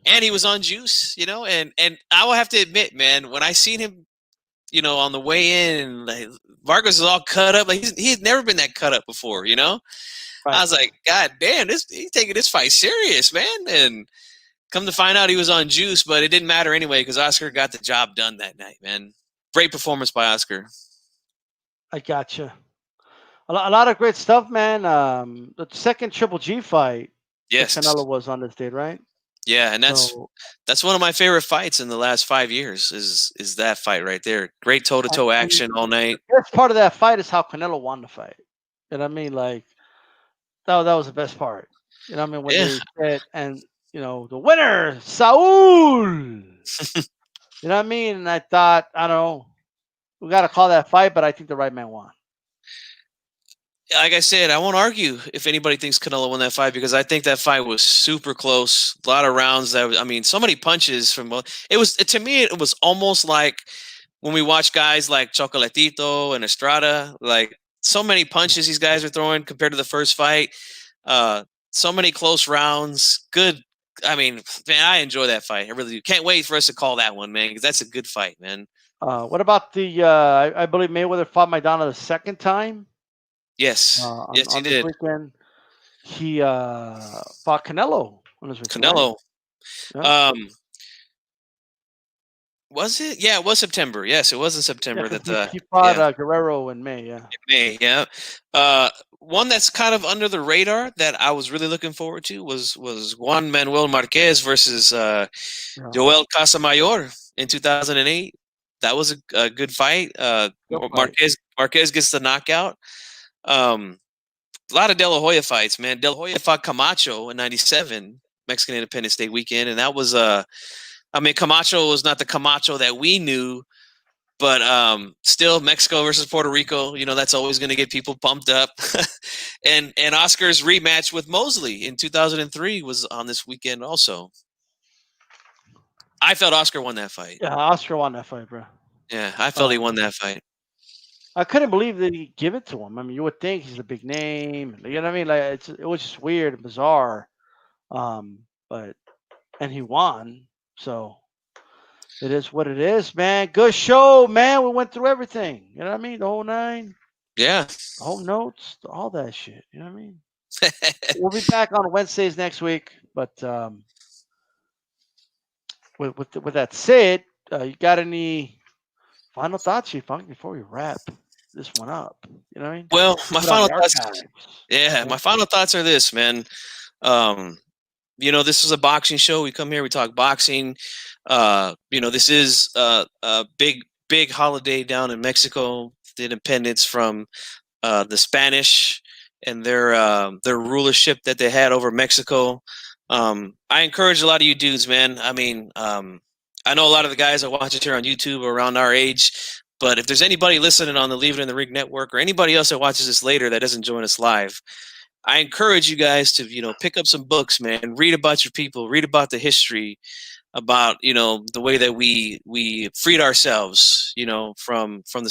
and he was on juice, you know, and I will have to admit, man, when I seen him, you know, on the way in, like, Vargas was all cut up, like he had never been that cut up before, you know. Right. I was like, God damn, he's taking this fight serious, man, and come to find out he was on juice, but it didn't matter anyway because Oscar got the job done that night, man. Great performance by Oscar. I gotcha. A lot of great stuff, man. The second Triple G fight, Yes. Canelo was on this date, right? Yeah, and that's one of my favorite fights in the last 5 years is that fight right there. Great toe-to-toe action all night. The best part of that fight is how Canelo won the fight. You know what I mean? Like that was the best part. You know what I mean? When they said, and the winner, Saul. You know what I mean? And I thought, I don't know, we got to call that fight, but I think the right man won. Like I said, I won't argue if anybody thinks Canelo won that fight because I think that fight was super close. A lot of rounds. So many punches from both. It was to me. It was almost like when we watch guys like Chocolatito and Estrada. Like so many punches these guys are throwing compared to the first fight. So many close rounds. Good. I mean, man, I enjoy that fight. I really do. Can't wait for us to call that one, man, because that's a good fight, man. What about the? I believe Mayweather fought Maidana the second time. Yes, yes, he did. Weekend. He fought Canelo on his return. Canelo. Yeah. Was it? Yeah, it was September. Yes, it was in September he fought Guerrero in May. Yeah. In May. Yeah. One that's kind of under the radar that I was really looking forward to was Juan Manuel Marquez versus Joel Casamayor in 2008. That was a good fight. Marquez gets the knockout. A lot of De La Hoya fights, man. De La Hoya fought Camacho in '97, Mexican Independence Day weekend, and that was Camacho was not the Camacho that we knew, but still Mexico versus Puerto Rico. That's always going to get people pumped up. and Oscar's rematch with Mosley in 2003 was on this weekend also. I felt Oscar won that fight. Yeah, Oscar won that fight, bro. Yeah, I felt he won that fight. I couldn't believe that he give it to him. I mean, you would think he's a big name. You know what I mean? Like it was just weird and bizarre. And he won. So it is what it is, man. Good show, man. We went through everything. You know what I mean? The whole nine. Yeah. The whole notes, all that shit. You know what I mean? We'll be back on Wednesdays next week. But with that said, you got any final thoughts, G-Funk, before we wrap this one up? You know what I mean? Well, my final thoughts are this, man. This is a boxing show. We come here, we talk boxing. This is a big holiday down in Mexico, the independence from the Spanish and their rulership that they had over Mexico. I encourage a lot of you dudes, man. I mean, I know a lot of the guys that watch us here on YouTube are around our age, but if there's anybody listening on the Leave It in the Ring network or anybody else that watches this later that doesn't join us live, I encourage you guys to, pick up some books, man. Read about your people. Read about the history, about the way that we freed ourselves, from the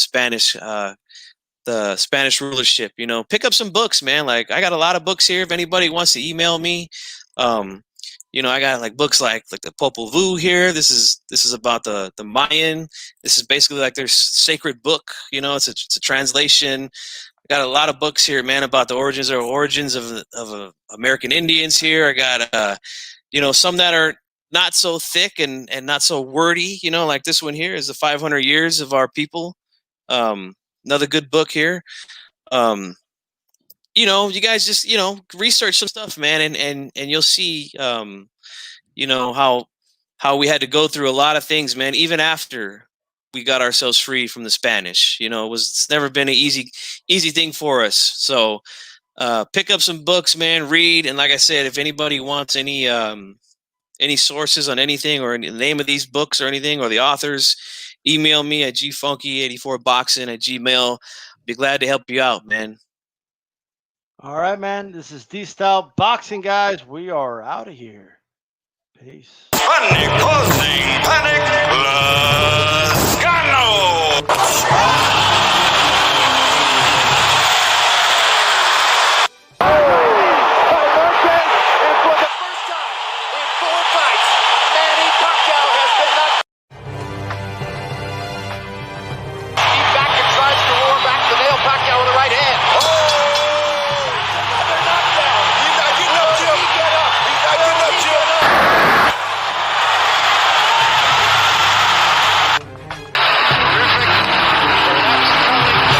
Spanish rulership. Pick up some books, man. Like I got a lot of books here. If anybody wants to email me, I got like books like the Popol Vuh here. This is about the Mayan. This is basically like their sacred book. It's a translation. I got a lot of books here, man, about the origins of American Indians here. I got some that are not so thick and not so wordy. Like this one here is the 500 years of our people. Another good book here. You guys just, research some stuff, man, and you'll see, how we had to go through a lot of things, man, even after we got ourselves free from the Spanish. It's never been an easy thing for us. So pick up some books, man, read. And like I said, if anybody wants any sources on anything or the name of these books or anything or the authors, email me at gfunky84boxing@gmail.com. Be glad to help you out, man. All right, man. This is DStyleBoxing, guys. We are out of here. Peace. Panic, causing panic, Lascano.